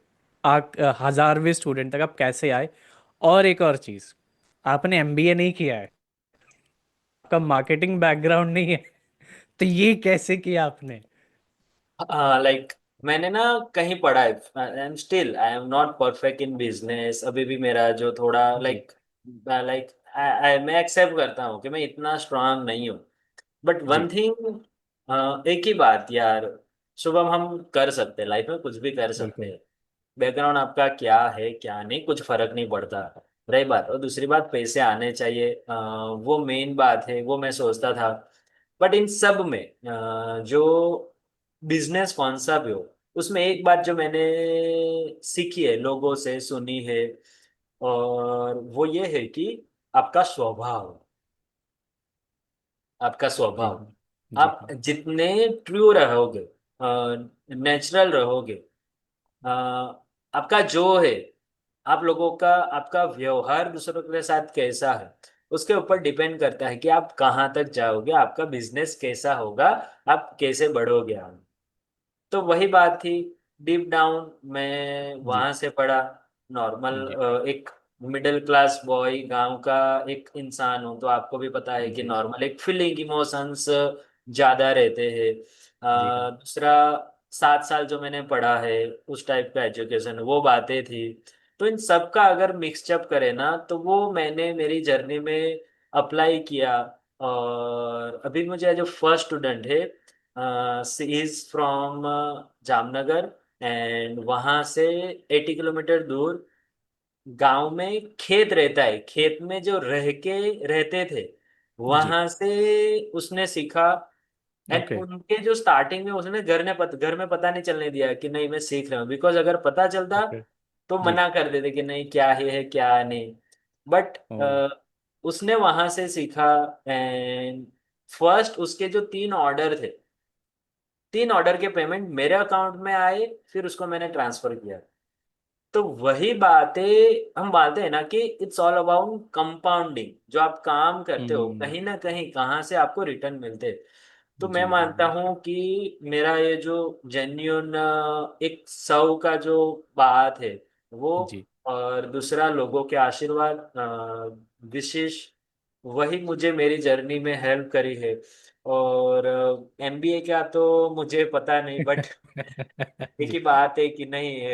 1,000वें स्टूडेंट तक आप कैसे आए? और एक और चीज़, आपने एमबीए नहीं किया है, आपका मार्केटिंग बैकग्राउंड नहीं है, तो ये कैसे किया आपने? लाइक मैंने ना कहीं पढ़ा है, I am not perfect in business अभी भी। मेरा जो थोड़ा जी। लाइक लाइक मैं एक्सेप्ट करता हूँ कि मैं इतना स्ट्रांग नहीं हूँ। But one ji. थिंग, एक ही बात यार, शुभम, हम कर सकते हैं लाइफ में, कुछ भी कर सकते बिल्कुल। हैं। बैकग्राउंड आपका क्या है क्या नहीं कुछ फर्क नहीं पड़ता। रही बात, और दूसरी बात, पैसे आने चाहिए, वो मेन बात है, वो मैं सोचता था। बट इन सब में जो बिजनेस कौन सा भी हो, उसमें एक बात जो मैंने सीखी है, लोगों से सुनी है, और वो ये है कि आपका स्वभाव, आपका जी। स्वभाव, जी। आप जितने ट्रू रहोगे, नेचुरल रहोगे, अ, आपका जो है, आप लोगों का, आपका व्यवहार दूसरों के साथ कैसा है, उसके ऊपर डिपेंड करता है कि आप कहाँ तक जाओगे, आपका बिजनेस कैसा होगा, आप कैसे बढ़ोगे आगे। तो वही बात थी। डीप डाउन मैं जी। वहां से पढ़ा, जी। नॉर्मल एक मिडिल क्लास बॉय, गांव का एक इंसान हूँ, तो आपको भी पता है कि जी। नॉर्मल एक फीलिंग इमोशंस ज्यादा रहते हैं। जी हाँ। दूसरा, 7 साल जो मैंने पढ़ा है, उस टाइप का एजुकेशन, वो बातें थी। तो इन सब का अगर मिक्सचअप करे ना, तो वो मैंने मेरी जर्नी में अप्लाई किया। और अभी मुझे जो फर्स्ट स्टूडेंट है, she is from Jamnagar, and वहां से 80 किलोमीटर दूर गांव में खेत रहता है, खेत में जो रह के रहते थे, जी। वहां से उसने सीखा। And okay. उनके जो स्टार्टिंग में उसने घर में पता नहीं चलने दिया कि नहीं मैं सीख रहा हूँ, बिकॉज अगर पता चलता ओके। तो जी। मना कर देते कि नहीं क्या है क्या नहीं। बट ओ। उसने वहां से सीखा। एंड फर्स्ट उसके जो 3 ऑर्डर थे, 3 ऑर्डर के पेमेंट मेरे अकाउंट में आए, फिर उसको मैंने ट्रांसफर किया। तो वही बातें हम बातें हैं ना कि इट्स ऑल अबाउट कंपाउंडिंग, जो आप काम करते हो हम्म। कहीं ना कहीं कहाँ से आपको रिटर्न मिलते हैं। तो मैं जी। मानता हूँ कि मेरा ये जो जेन्यून एक सौ का जो बात है वो, जी। और दूसरा लोगों के आशीर्वाद, विशेष, वही मुझे मेरी जर्नी में हेल्प करी है। और एमबीए का तो मुझे पता नहीं, बट एक जी। ही बात है कि नहीं,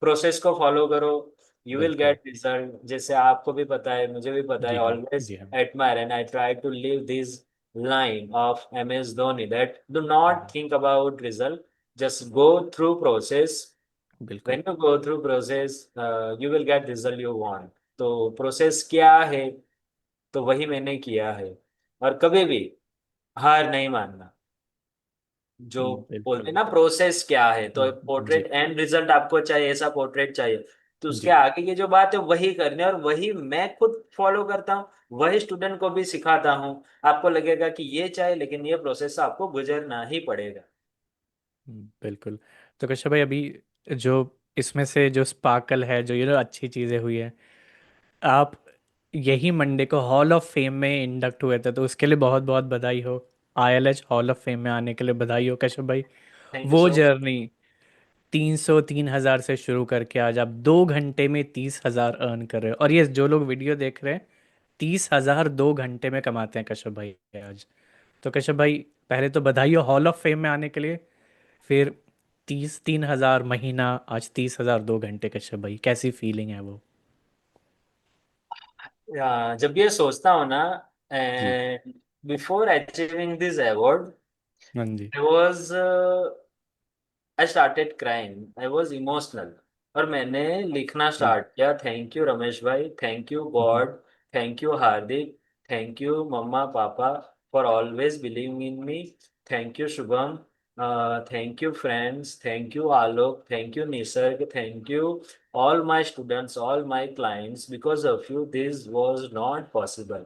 प्रोसेस को फॉलो करो, यू विल बिल्कुल। Get result. जैसे आपको भी पता है, मुझे भी पता है, जी हाँ। ऑलवेज जी हाँ। Admire and I try to live this line of MS Dhoni, that do not hmm. think about result, just go through process. बिल्कुल। When you go through process, you will get result you want. तो process क्या है, तो वही मैंने किया है। और कभी भी हार नहीं मानना। जो बोलते हैं बिल्कुल। ना प्रोसेस क्या है, तो जी। पोर्ट्रेट एंड रिजल्ट आपको चाहिए, ऐसा पोर्ट्रेट चाहिए, तो उसके जी। आगे की जो बात है वही करने, और वही मैं खुद फॉलो करता हूँ, वही स्टूडेंट को भी सिखाता हूँ। आपको लगेगा कि ये चाहिए, लेकिन ये प्रोसेस आपको गुजरना ही पड़ेगा। बिल्कुल। तो कश्यप भाई, अभी जो इसमें से जो स्पार्कल है, जो ये अच्छी चीज़ें हुई है, आप यही मंडे को हॉल ऑफ फेम में इंडक्ट हुए थे, तो उसके लिए बहुत बहुत बधाई हो। आईएलएच हॉल ऑफ फेम में आने के लिए बधाई हो कश्यप भाई। थैंक यू वो सो। जर्नी 300 3,000 से शुरू करके आज आप 2 घंटे में 30,000 अर्न कर रहे हो, और ये जो लोग वीडियो देख रहे हैं, 30,000 2 घंटे में कमाते हैं कश्यप भाई आज। तो कश्यप भाई, पहले तो बधाई हो हॉल ऑफ फेम में आने के लिए। फिर 3,000 महीना, आज 30,000 2 घंटे। कश्यप भाई, कैसी फीलिंग है वो? जब ये सोचता हूँ ना, जी। And before achieving this award, हाँ जी। I was I started crying, I was emotional. और मैंने लिखना जी। स्टार्ट किया, थैंक यू रमेश भाई, thank you hmm. God, thank you Hardik, thank you mamma papa for always believing in me, thank you Shubham, Thank you, friends. Thank you, Alok. Thank you, Nisarg. Thank you, all my students, all my clients. Because of you, this was not possible.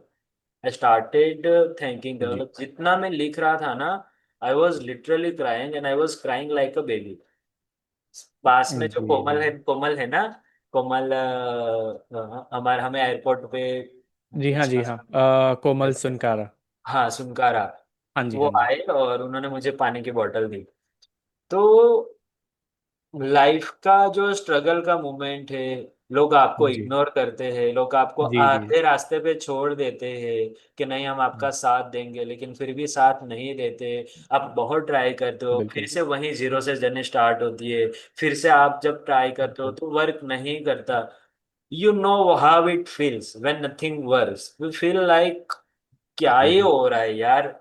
I started thanking them. जी मतलब जितना मैं लिख रहा था ना, I was literally crying and I was crying like a baby. पास में जो जी जी कोमल है ना, कोमल हमारे हमें एयरपोर्ट पे जी हाँ कोमल सुनकारा। हाँ सुनकारा, हाँ जी वो हाँ जी आए और उन्होंने मुझे पानी की बोतल दी। तो लाइफ का जो स्ट्रगल का मोमेंट है, लोग आपको जी इग्नोर करते हैं, लोग आपको जी जी आधे रास्ते पे छोड़ देते हैं कि नहीं हम आपका साथ देंगे, लेकिन फिर भी साथ नहीं देते। आप बहुत ट्राई करते हो, फिर बिल्कुल से वहीं जीरो से जर्नी स्टार्ट होती है। फिर से आप जब ट्राई करते हो बिल्कुल तो वर्क नहीं करता। You know how it feels when nothing works, we feel like क्या ही जी हो रहा है यार,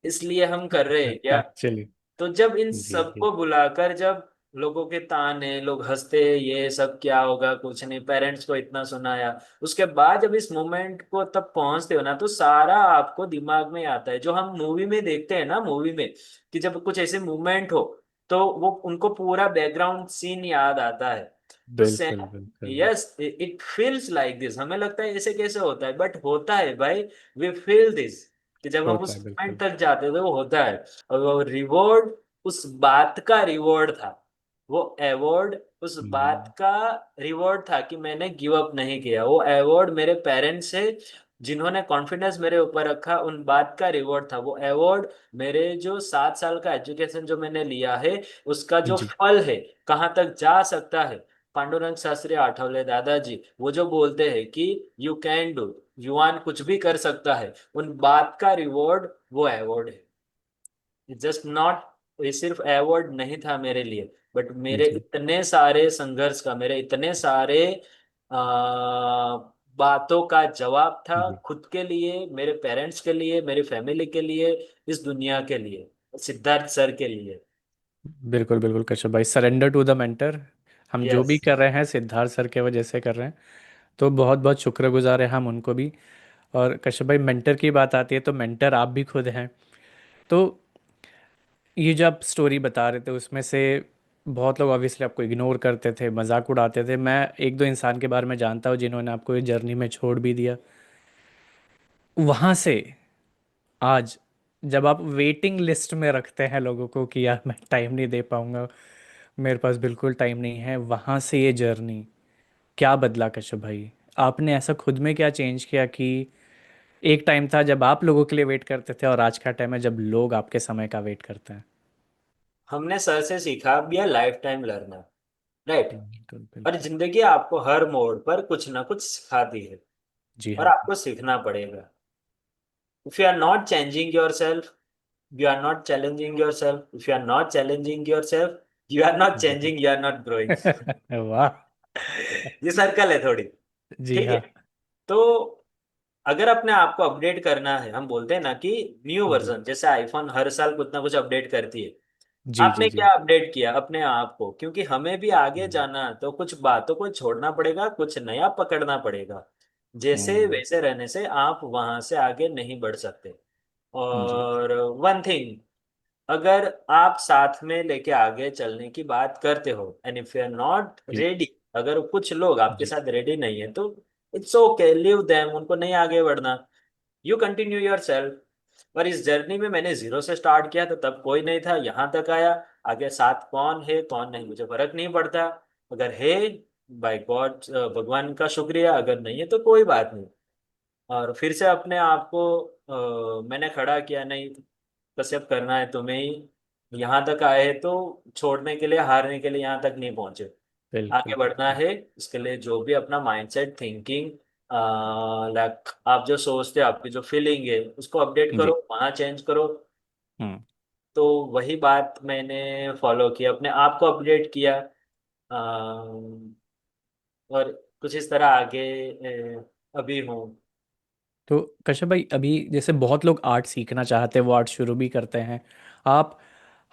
इसलिए हम कर रहे हैं क्या। एक्चुअली तो जब इन जी जी सबको बुलाकर, जब लोगों के ताने, लोग हंसते ये सब क्या होगा कुछ नहीं, पेरेंट्स को इतना सुनाया, उसके बाद जब इस मोमेंट को तब पहुंचते हो ना, तो सारा आपको दिमाग में आता है जो हम मूवी में देखते हैं ना, मूवी में कि जब कुछ ऐसे मूवमेंट हो तो वो उनको पूरा बैकग्राउंड सीन याद आता है। तो बिल्कुल सेम, बिल्कुल yes it feels like this. हमें लगता है ऐसे कैसे होता है, बट होता है भाई। वी फील दिस कि जब हम होता उस है मोमेंट बिल्कुल। तक जाते थे वो होता है। और वो रिवॉर्ड उस बात का रिवॉर्ड था, वो अवार्ड उस बात हम्म, का रिवॉर्ड था कि मैंने गिव अप नहीं किया। वो अवार्ड मेरे पेरेंट्स से जिन्होंने कॉन्फिडेंस मेरे ऊपर रखा, उन बात का रिवॉर्ड था। वो अवार्ड मेरे जो 7 साल का एजुकेशन जो मैंने लिया है, उसका जो जी फल है, कहाँ तक जा सकता है। पांडुरंग शास्त्री आठवले दादाजी वो जो बोलते हैं कि यू कैन डू, युवान कुछ भी कर सकता है, उन बात का रिवॉर्ड वो अवार्ड है। जस्ट नॉट, ये सिर्फ अवार्ड नहीं था मेरे लिए, बट मेरे जी इतने सारे संघर्ष का, मेरे इतने सारे बातों का जवाब था, जी खुद के लिए, मेरे पेरेंट्स के लिए, मेरी फैमिली के लिए, इस दुनिया के लिए, सिद्धार्थ सर के लिए। बिल्कुल बिल्कुल कश्यप भाई, सरेंडर टू द मेंटर। हम जो यस। भी कर रहे हैं सिद्धार्थ सर के वजह से कर रहे हैं, तो बहुत बहुत शुक्रगुजार है हम उनको भी। और कश्यप भाई, मेंटर की बात आती है तो मेंटर आप भी खुद हैं। तो ये जो आप स्टोरी बता रहे थे उसमें से बहुत लोग ऑब्वियसली आपको इग्नोर करते थे, मजाक उड़ाते थे। मैं एक दो इंसान के बारे में जानता हूँ जिन्होंने आपको ये जर्नी में छोड़ भी दिया। वहाँ से आज जब आप वेटिंग लिस्ट में रखते हैं लोगों को कि यार मैं टाइम नहीं दे पाऊंगा, मेरे पास बिल्कुल टाइम नहीं है, वहाँ से ये जर्नी क्या बदला कश्यप भाई? आपने ऐसा खुद में क्या चेंज किया कि एक टाइम था जब आप लोगों के लिए वेट करते थे और आज का टाइम है जब लोग आपके समय का वेट करते हैं? हमने सर से सीखा, be a life time learner, right. बिल्कुल और बिल्कुल। जिंदगी आपको हर मोड़ पर कुछ ना कुछ सिखाती है, जी और हाँ। आपको सीखना पड़ेगा। If you are not changing your self, you are not challenging yourself. If you are not challenging yourself, you are not जी changing, you are not growing. वाह। ये सर्कल है थोड़ी। जी ठीक है। हाँ। तो अगर अपने आप को अपडेट करना है, हम बोलते हैं ना कि न्यू जी वर्जन, जैसे आईफोन हर साल कुछ ना कुछ अपडेट करती है। जी जी आपने जी। क्या अपडेट किया अपने आप को, क्योंकि हमें भी आगे हम्म जाना है, तो कुछ बातों को छोड़ना पड़ेगा, कुछ नया पकड़ना पड़ेगा। जैसे हम्म, वैसे रहने से आप वहां से आगे नहीं बढ़ सकते। जी और वन थिंग, अगर आप साथ में लेके आगे चलने की बात करते हो, and if you are not जी रेडी, अगर कुछ लोग आपके जी साथ रेडी नहीं है तो इट्स ओके, लिव देम, उनको नहीं आगे बढ़ना। You continue your self. और इस जर्नी में मैंने जीरो से स्टार्ट किया, तो तब कोई नहीं था, यहाँ तक आया। आगे साथ कौन है कौन नहीं मुझे फर्क नहीं पड़ता। अगर है, बाय गॉड भगवान का शुक्रिया, अगर नहीं है तो कोई बात नहीं। और फिर से अपने आप को मैंने खड़ा किया, नहीं कश्यप करना है तुम्हें ही, यहाँ तक आए तो छोड़ने के लिए, हारने के लिए यहाँ तक नहीं पहुंचे, बिल्कुल आगे बढ़ना बिल्कुल। है। इसके लिए जो भी अपना माइंडसेट थिंकिंग, लाइक आप जो सोचते हो, आपकी जो फीलिंग है उसको अपडेट करो, जी वहाँ चेंज करो। हम्म। तो वही बात मैंने फॉलो किया, अपने आप को अपडेट किया। और कुछ इस तरह आगे अभी हूँ। तो कश्यप भाई, अभी जैसे बहुत लोग आर्ट सीखना चाहते हैं, वो आर्ट शुरू भी करते हैं। आप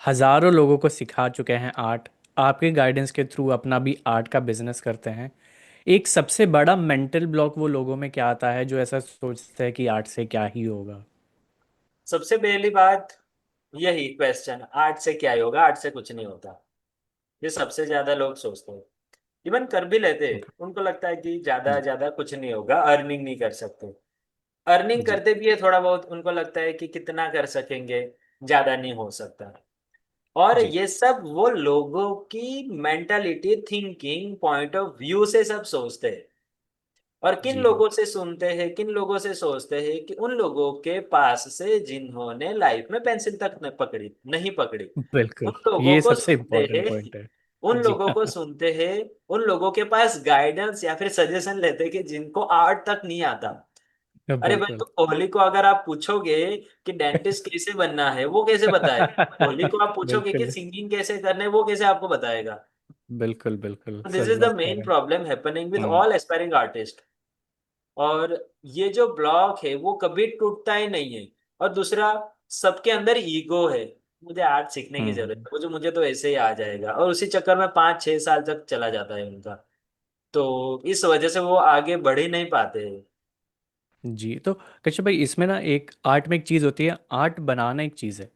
हजारों लोगों को सिखा चुके हैं आर्ट, आपके गाइडेंस के थ्रू अपना भी आर्ट का बिजनेस करते हैं। एक सबसे बड़ा मेंटल ब्लॉक वो लोगों में क्या आता है जो ऐसा सोचते हैं कि आर्ट से क्या ही होगा? सबसे पहली बात, यही क्वेश्चन, आर्ट से क्या ही होगा, आर्ट से कुछ नहीं होता, ये सबसे ज्यादा लोग सोचते हैं। इवन कर भी लेते हैं, ओके। उनको लगता है कि ज्यादा जी। ज्यादा कुछ नहीं होगा, अर्निंग नहीं कर सकते। अर्निंग जी। करते भी है थोड़ा बहुत, उनको लगता है कि कितना कर सकेंगे, ज्यादा नहीं हो सकता। और जी। ये सब वो लोगों की mentality, thinking, point of view से सब सोचते हैं। और किन जी हाँ। लोगों से सुनते हैं, किन लोगों से सोचते हैं, कि उन लोगों के पास से जिन्होंने लाइफ में पेंसिल तक न पकड़ी, नहीं पकड़ी, बिल्कुल। उन लोगों ये को सबसे सुनते इम्पोर्टेंट हैं। पॉइंट है। उन जी लोगों को हाँ। सुनते हैं, उन लोगों के पास गाइडेंस या फिर सजेशन लेते हैं, कि जिनको आर्ट तक नहीं आता। अरे भाई, तो बिल्कुल। कोहली को अगर आप पूछोगे कि डेंटिस्ट कैसे बनना है, वो कैसे बताएगा? कोहली को आप पूछोगे कि बिल्कुल। सिंगिंग कैसे करना है, वो कैसे आपको बताएगा? बिल्कुल बिल्कुल दिस सच इज द बात कह मेन रहे हैं। Problem happening with hmm. All aspiring artist. और ये जो ब्लॉक है वो कभी टूटता ही नहीं है। और दूसरा, सबके अंदर ईगो है, मुझे आर्ट सीखने की जरूरत हम्म। है, मुझे तो ऐसे ही आ जाएगा, और उसी चक्कर में 5-6 साल तक चला जाता है उनका। तो इस वजह से वो आगे बढ़ ही नहीं पाते हैं। जी। तो कश्यप भाई, इसमें ना एक आर्ट में एक चीज़ होती है, आर्ट बनाना एक चीज़ है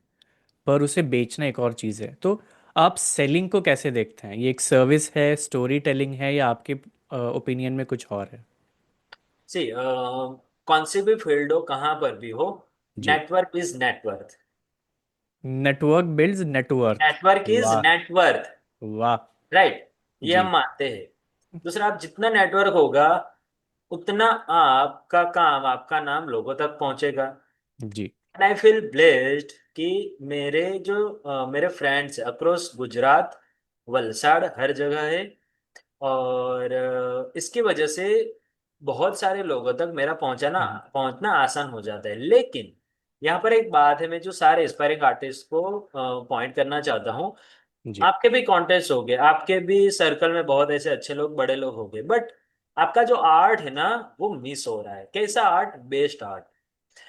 पर उसे बेचना एक और चीज़ है। तो आप सेलिंग को कैसे देखते हैं? ये एक सर्विस है, स्टोरी टेलिंग है, या आपके ओपिनियन में कुछ और है? सी कौन सी भी फील्ड हो, कहाँ पर भी हो, जी। Network is net worth. Network builds net worth. Network is वाह। नेटवर्थ। वाह। राइट, ये हम जी। मानते हैं। दूसरा, आप जितना नेटवर्क होगा, उतना आपका काम, आपका नाम लोगों तक पहुंचेगा। जी। एंड आई फील ब्लेस्ड कि मेरे फ्रेंड्स अक्रॉस गुजरात, वलसाड़, हर जगह है। और इसकी वजह से बहुत सारे लोगों तक मेरा हम्म। पहुंचना आसान हो जाता है। लेकिन यहाँ पर एक बात है, मैं जो सारे एस्पायरिंग आर्टिस्ट को पॉइंट करना चाहता हूँ। जी। आपके भी कॉन्टेस्ट हो गए, आपके भी सर्कल में बहुत ऐसे अच्छे लोग, बड़े लोग हो गए, बट आपका जो आर्ट है ना, वो मिस हो रहा है। कैसा art? Best art.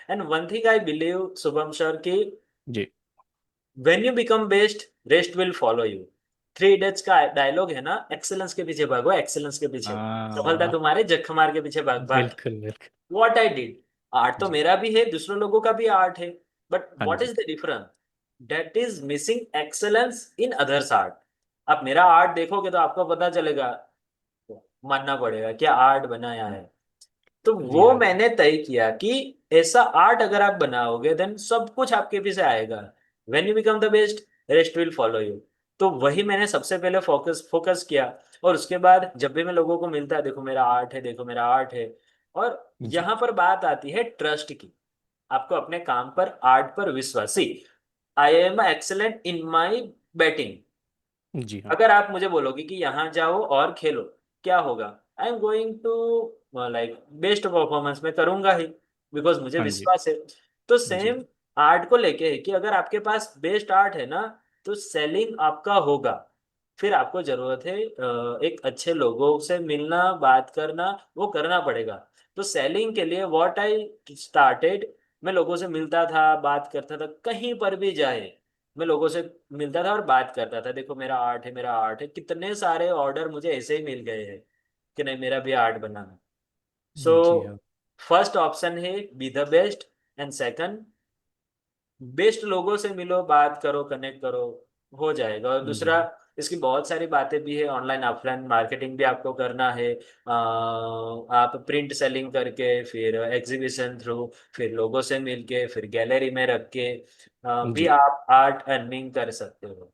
And one thing I believe, Shubham sir, की जी। When you become best, rest will follow you. Three Idiots का डायलॉग है ना, एक्सेलेंस के पीछे भागो, एक्सेलेंस के पीछे, सफलता वाह। तुम्हारे जख्म मार के पीछे भाग भाग। बिल्कुल बिल्कुल। व्हाट आई डिड, आर्ट तो जी। मेरा भी है, दूसरों लोगों का भी आर्ट है, बट हाँ व्हाट जी। Is the difference? That is missing excellence in others art. आप मेरा आर्ट देखोगे तो आपको पता चलेगा, मानना पड़ेगा क्या आर्ट बनाया है। तो जी वो हाँ। मैंने तय किया कि ऐसा आर्ट अगर आप बनाओगे, देन सब कुछ आपके पीछे आएगा। When you become the best, rest will follow you. तो वही मैंने सबसे पहले फोकस फोकस किया। और उसके बाद जब भी मैं लोगों को मिलता है, देखो मेरा आर्ट है, देखो मेरा आर्ट है। और जी। यहाँ पर बात आती है ट्रस्ट की। आपको अपने काम पर, आर्ट पर विश्वासी। I am excellent in my batting. जी हाँ। अगर आप मुझे बोलोगे कि यहाँ जाओ और खेलो, क्या होगा? I am going to like best performance में करूंगा ही, बिकॉज मुझे हाँ जी। विश्वास है। तो जी। सेम आर्ट को लेके है कि अगर आपके पास बेस्ट आर्ट है ना, तो सेलिंग आपका होगा। फिर आपको जरूरत है एक अच्छे लोगों से मिलना, बात करना, वो करना पड़ेगा। तो सेलिंग के लिए व्हाट आई स्टार्टेड, मैं लोगों से मिलता था, बात करता था, कहीं पर भी जाए मैं लोगों से मिलता था और बात करता था, देखो मेरा आर्ट है, मेरा आर्ट है। कितने सारे ऑर्डर मुझे ऐसे ही मिल गए हैं कि नहीं, मेरा भी आर्ट बनाना। सो जी हाँ। फर्स्ट ऑप्शन है be the best. And second, best लोगों से मिलो, बात करो, कनेक्ट करो, हो जाएगा। और जी दूसरा, हाँ। इसकी बहुत सारी बातें भी है, ऑनलाइन ऑफलाइन मार्केटिंग भी आपको करना है। आप प्रिंट सेलिंग करके, फिर एग्जीबिशन थ्रू, फिर लोगों से मिलके, फिर गैलरी में रख के भी जी। आप आर्ट अर्निंग कर सकते हो।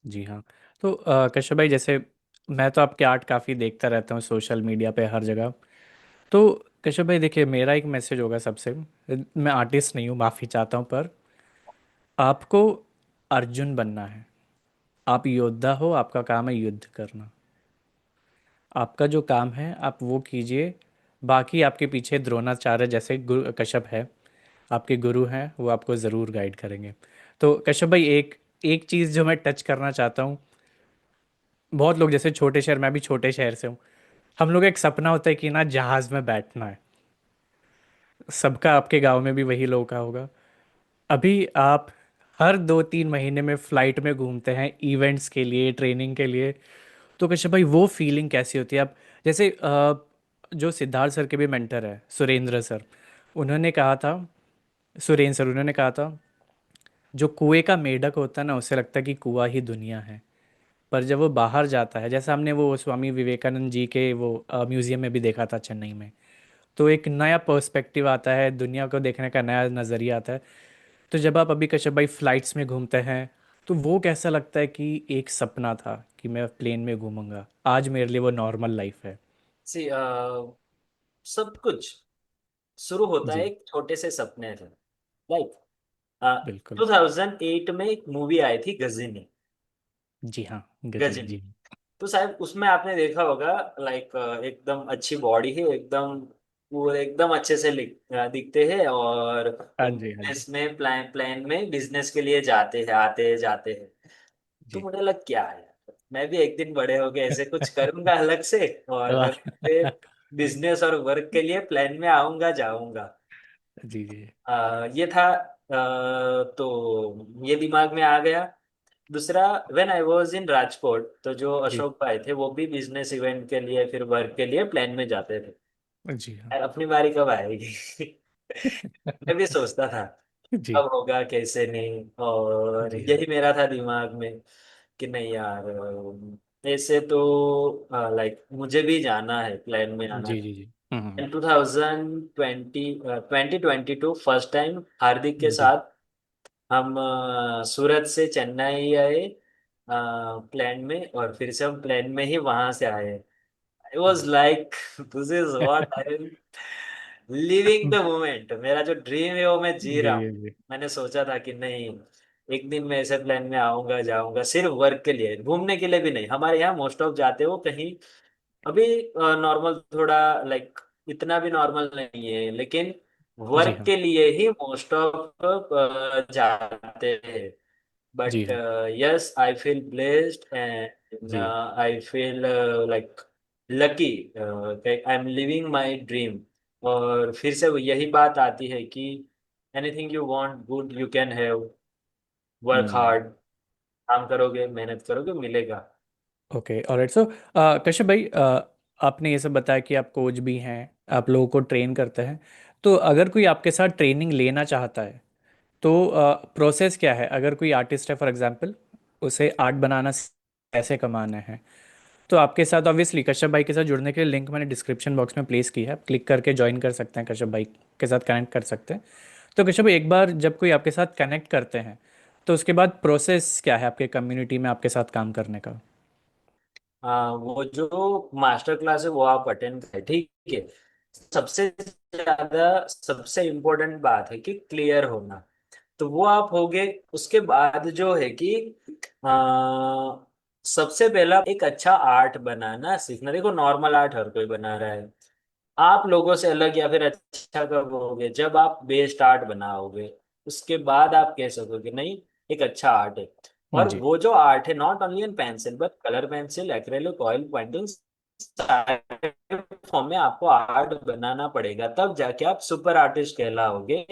जी हाँ। तो कश्यप भाई, जैसे मैं तो आपके आर्ट काफ़ी देखता रहता हूँ सोशल मीडिया पे हर जगह। तो कश्यप भाई देखिए, मेरा एक मैसेज होगा सबसे। मैं आर्टिस्ट नहीं हूँ, माफ़ी चाहता हूँ, पर आपको अर्जुन बनना है। आप योद्धा हो, आपका काम है युद्ध करना। आपका जो काम है आप वो कीजिए। बाकी आपके पीछे द्रोणाचार्य जैसे गुरु कश्यप है, आपके गुरु हैं, वो आपको ज़रूर गाइड करेंगे। तो कश्यप भाई, एक एक चीज़ जो मैं टच करना चाहता हूँ। बहुत लोग, जैसे छोटे शहर, मैं भी छोटे शहर से हूँ, हम लोग एक सपना होता है कि ना जहाज़ में बैठना है। सबका आपके गांव में भी वही लोगों का होगा। अभी आप हर 2-3 महीने में फ़्लाइट में घूमते हैं इवेंट्स के लिए, ट्रेनिंग के लिए। तो कश्यप भाई, वो फीलिंग कैसी होती है? आप जैसे जो सिद्धार्थ सर के भी मेंटर है, सुरेंद्र सर, उन्होंने कहा था, सुरेंद्र सर, उन्होंने कहा था जो कुएं का मेढक होता है ना, उसे लगता है कि कुआं ही दुनिया है। पर जब वो बाहर जाता है, जैसे हमने वो स्वामी विवेकानंद जी के वो म्यूजियम में भी देखा था चेन्नई में, तो एक नया पर्सपेक्टिव आता है, दुनिया को देखने का नया नज़रिया आता है। तो जब आप अभी कश्यप भाई फ्लाइट्स में घूमते हैं, तो वो कैसा लगता है कि एक सपना था कि मैं प्लेन में घूमूंगा, आज मेरे लिए वो नॉर्मल लाइफ है। सी सब कुछ शुरू होता है जी। एक छोटे से सपने से। लाइक बिल्कुल। 2008 में एक मूवी आई थी गजनी। जी हाँ, गजनी गजनी, जी। तो शायद उसमें आपने देखा होगा। लाइक एकदम अच्छी बॉडी है, एकदम वो एकदम अच्छे से दिखते हैं, और हाँ वो जी, हाँ जी। बिजनेस में प्लान प्लान में बिजनेस के लिए जाते हैं, आते हैं जाते हैं। तो जी। मुझे लग क्या है, मैं भी एक दिन बड़े होके ऐसे कुछ करूंगा अलग से, और वाह। फिर बिजनेस और वर्क के लिए प्लान में आऊंगा जाऊंगा। जी जी। ये था। तो ये दिमाग में आ गया। दूसरा, when I was in Rajkot, तो जो जी अशोक भाई थे वो भी बिजनेस इवेंट के लिए फिर वर्क के लिए प्लान में जाते थे। जी हाँ। यार अपनी बारी कब आएगी? मैं भी सोचता था जी कब होगा कैसे नहीं, और जी हाँ। यही मेरा था दिमाग में कि नहीं यार, ऐसे तो लाइक मुझे भी जाना है, प्लान में आना जी है। जी जी। इन 2020 2022 फर्स्ट टाइम हार्दिक के जी। साथ हम सूरत से चेन्नई आए प्लेन में, और फिर से हम प्लेन में ही वहां से आए। आई वॉज जी like this is what I am living the moment. मेरा जो ड्रीम है वो मैं जी जी रहा हूँ। जी मैंने सोचा था कि नहीं, एक दिन मैं ऐसे प्लेन में आऊंगा जाऊंगा, सिर्फ वर्क के लिए, घूमने के लिए भी नहीं। हमारे यहाँ मोस्ट ऑफ जाते हो कहीं, अभी नॉर्मल थोड़ा, लाइक इतना भी नॉर्मल नहीं है, लेकिन जी वर्क हाँ। के लिए ही मोस्ट ऑफ जाते हैं। जी But हाँ। yes, I feel blessed, and ji I feel like lucky that I'm living my dream. और फिर से वो यही बात आती है कि anything you want good you can have, work hmm. hard, काम करोगे मेहनत करोगे मिलेगा। Okay, alright. सो कश्यप भाई, आपने ये सब बताया कि आप कोच भी हैं, आप लोगों को ट्रेन करते हैं। तो अगर कोई आपके साथ ट्रेनिंग लेना चाहता है, तो प्रोसेस क्या है? अगर कोई आर्टिस्ट है फॉर एग्जांपल, उसे आर्ट बनाना कैसे कमाना है, तो आपके साथ ऑब्वियसली कश्यप भाई के साथ जुड़ने के लिए लिंक मैंने डिस्क्रिप्शन बॉक्स में प्लेस की है, आप क्लिक करके ज्वाइन कर सकते हैं, कश्यप भाई के साथ कनेक्ट कर सकते हैं। तो कश्यप भाई, एक बार जब कोई आपके साथ कनेक्ट करते हैं, तो उसके बाद प्रोसेस क्या है आपके कम्युनिटी में आपके साथ काम करने का? वो जो मास्टर क्लास है वो आप अटेंड करें, ठीक है। सबसे ज्यादा सबसे इम्पोर्टेंट बात है कि क्लियर होना। तो वो आप होगे। उसके बाद जो है कि आ, सबसे पहला एक अच्छा आर्ट बनाना सीखना। देखो नॉर्मल आर्ट हर कोई बना रहा है, आप लोगों से अलग या फिर अच्छा कब होगे जब आप बेस्ट आर्ट बनाओगे। उसके बाद आप कह सकोगे नहीं, एक अच्छा आर्ट है। और जी वो जो आर्ट है, not only in pencil but colour pencil, acrylic, oil painting, सारे फॉर्म में आपको आर्ट बनाना पड़ेगा, तब जाके आप सुपर आर्टिस्ट कहलाओगे,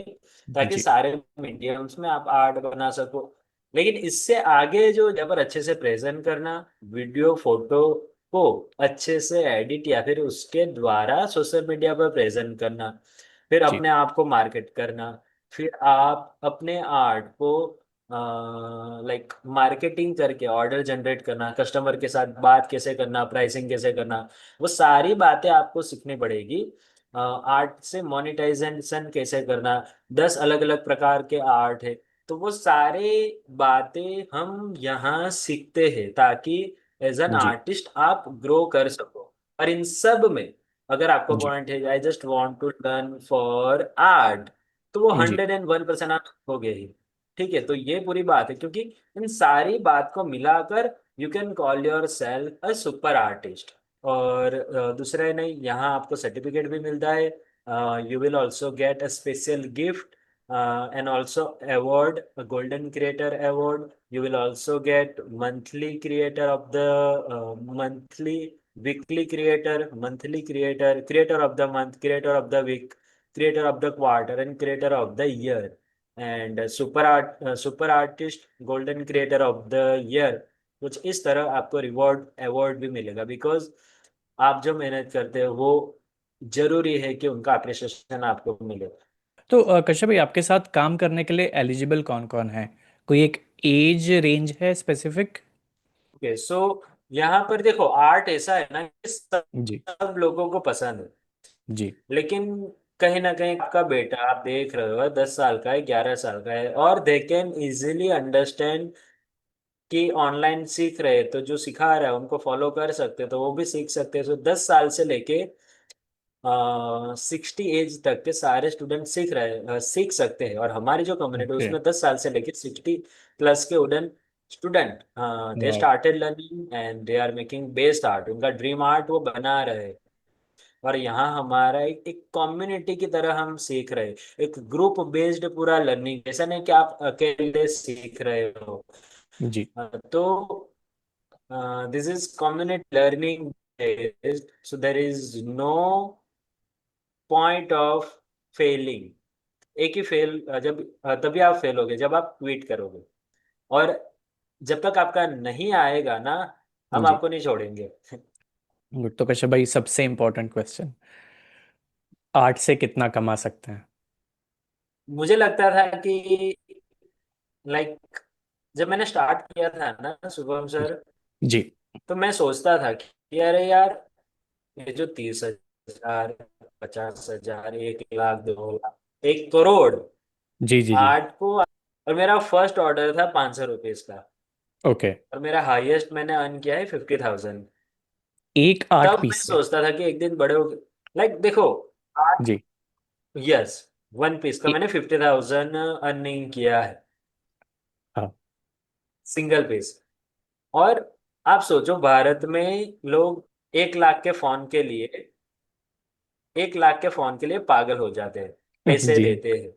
ताकि जी सारे मीडियम्स में आप आर्ट बना सको। लेकिन इससे आगे जो जब अच्छे से प्रेजेंट करना, वीडियो फोटो को अच्छे से एडिट या फिर उसके द्वारा सोशल मीडिया पर प्रेजेंट करना, फिर जी अपने आप को मार्केट करना, फिर आप अपने आर्ट को लाइक मार्केटिंग करके ऑर्डर जनरेट करना, कस्टमर के साथ बात कैसे करना, प्राइसिंग कैसे करना, वो सारी बातें आपको सीखनी पड़ेगी। आर्ट से मोनेटाइजेशन कैसे करना, 10 अलग अलग प्रकार के आर्ट है। तो वो सारे बातें हम यहाँ सीखते हैं, ताकि एज एन जी आर्टिस्ट आप ग्रो कर सको। और इन सब में अगर आपको जी पॉइंट है I just want to learn for art, तो वो जी 101% आप हो गए ही। ठीक है, तो ये पूरी बात है, क्योंकि इन सारी बात को मिलाकर you can call your self a super artist. और दूसरा ही नहीं, यहाँ आपको सर्टिफिकेट भी मिलता है। You will also get a special gift and also award, a golden creator award. You will also get monthly creator of the monthly, weekly creator, monthly creator, creator of the month, creator of the week, creator of the quarter, and creator of the year. And super artist, golden creator of the year, कुछ इस तरह आपको reward award भी मिलेगा, because आप जो मेहनत करते हो वो जरूरी है कि उनका अप्रिसिएशन आपको मिले। तो कश्यप भाई, आपके साथ काम करने के लिए एलिजिबल कौन कौन है? कोई एक एज रेंज है स्पेसिफिक? ओके, सो यहाँ पर देखो, आर्ट ऐसा है ना कि सब जी। सब लोगों को पसंद है। जी। लेकिन कहीं ना कहीं आपका बेटा, आप देख रहे हो, 10 साल का है, 11 साल का है, और दे कैन इजीली अंडरस्टैंड कि ऑनलाइन सीख रहे हैं, तो जो सिखा रहा है उनको फॉलो कर सकते हैं, तो वो भी सीख सकते हैं। तो 10 साल से लेके 60 एज तक के सारे स्टूडेंट सीख रहे हैं, सीख सकते हैं। और हमारी जो कम्युनिटी है ओके। उसमें 10 साल से लेके 60 प्लस के उडन स्टूडेंट, दे वाह। Started learning and they are making best art, उनका ड्रीम आर्ट वो बना रहे हैं। और यहाँ हमारा एक कम्युनिटी की तरह हम सीख रहे हैं, एक ग्रुप बेस्ड पूरा लर्निंग, ऐसा नहीं कि आप अकेले सीख रहे हो। जी। तो this is community learning based, so there is no point of failing. एक ही फेल, जब तभी आप फेल होगे जब आप क्विट करोगे। और जब तक आपका नहीं आएगा ना, हम जी। आपको नहीं छोड़ेंगे। गुड। तो कश्यप भाई, सबसे इम्पोर्टेंट क्वेश्चन, आर्ट से कितना कमा सकते हैं? मुझे लगता था कि, लाइक, जब मैंने स्टार्ट किया था ना शुभम सर, जी। तो मैं सोचता था कि अरे यार, ये जो 30,000, 50,000, 1 लाख, 2 लाख, 1 करोड़ जी। जी। जी। आर्ट को। और मेरा फर्स्ट ऑर्डर था 500 रुपीज का, ओके। और मेरा हाईएस्ट मैंने अर्न किया है 50,000। एक आर्ट तब मैं पीस से? सोचता था कि एक दिन बड़े हो, लाइक देखो, आर्ट, जी। यस, वन पीस का ए, मैंने 50,000 अर्निंग किया है, हाँ। Single piece. और आप सोचो, भारत में लोग 1 लाख के फोन के लिए 1 लाख के फोन के लिए पागल हो जाते हैं, पैसे जी। देते हैं।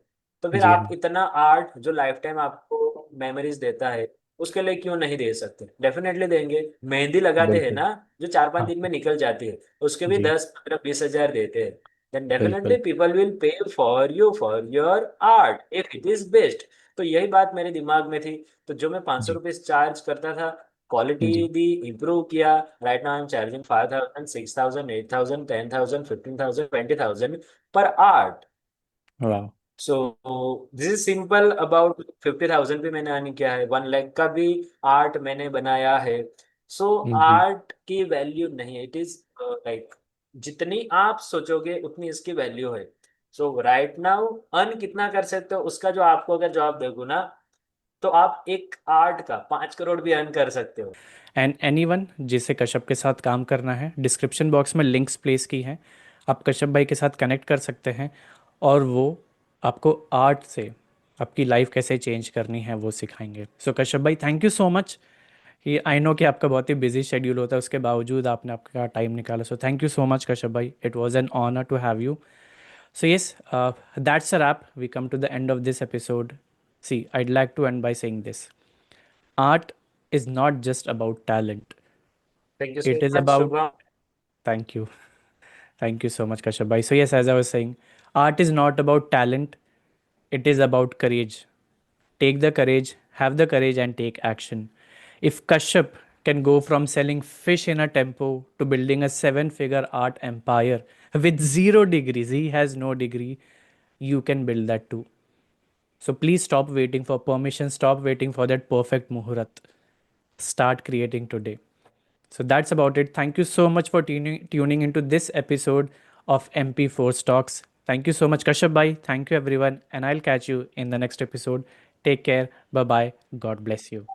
तो फिर जी। आप इतना आर्ट जो लाइफ टाइम आपको मेमोरीज देता है, उसके लिए क्यों नहीं दे सकते? डेफिनेटली देंगे। मेहंदी लगाते हैं बिल्कुल। ना, जो 4-5 दिन में हाँ। निकल जाती है, उसके भी जी। 10, 15, 20 हजार देते हैं। देन डेफिनेटली बिल्कुल। People will pay for your art if it is best. तो यही बात मेरे दिमाग में थी। तो जो मैं 500 जी। रुपीज चार्ज करता था, क्वालिटी जी। दी, इम्प्रूव किया। Right now I am charging 5,000, 6,000, 8,000, 10,000, 15,000, 20,000 पर आर्ट। वाह। So this is simple about 50,000 भी मैंने अर्न किया है, 1 लाख का भी आर्ट मैंने बनाया है। सो जी। आर्ट की वैल्यू नहीं है, इट इज लाइक, जितनी आप सोचोगे उतनी इसकी वैल्यू है। सो राइट नाउ अर्न कितना कर सकते हो, उसका जो आपको अगर जवाब दोगे ना, तो आप एक आर्ट का 5 करोड़ भी अर्न कर सकते हो। एंड एनीवन जिसे कश्यप के साथ काम करना है, डिस्क्रिप्शन बॉक्स में लिंक्स प्लेस की हैं, आप कश्यप भाई के साथ कनेक्ट कर सकते हैं, और वो आपको आर्ट से आपकी लाइफ कैसे चेंज करनी है वो सिखाएंगे। सो कश्यप भाई, थैंक यू सो मच। ये आई नो कि आपका बहुत ही बिजी शेड्यूल होता है, उसके बावजूद आपने आपका टाइम निकाला। So thank you so much Kashyap भाई, it was an honour to have you. So, yes, that's a wrap. We come to the end of this episode. See, I'd like to end by saying this: art is not just about talent, thank you it so is much about, Shubham. thank you. Thank you so much, Kashyap bhai. So, yes, as I was saying, art is not about talent, it is about courage. Take the courage, have the courage, and take action. If Kashyap can go from selling fish in a tempo to building a 7 figure art empire with 0 degrees, he has no degree, you can build that too. So please stop waiting for permission, stop waiting for that perfect muhurat. Start creating today. So that's about it. Thank you so much for tuning into this episode of MP4 Stocks. Thank you so much, Kashyap bhai. Thank you, everyone. And I'll catch you in the next episode. Take care. Bye bye. God bless you.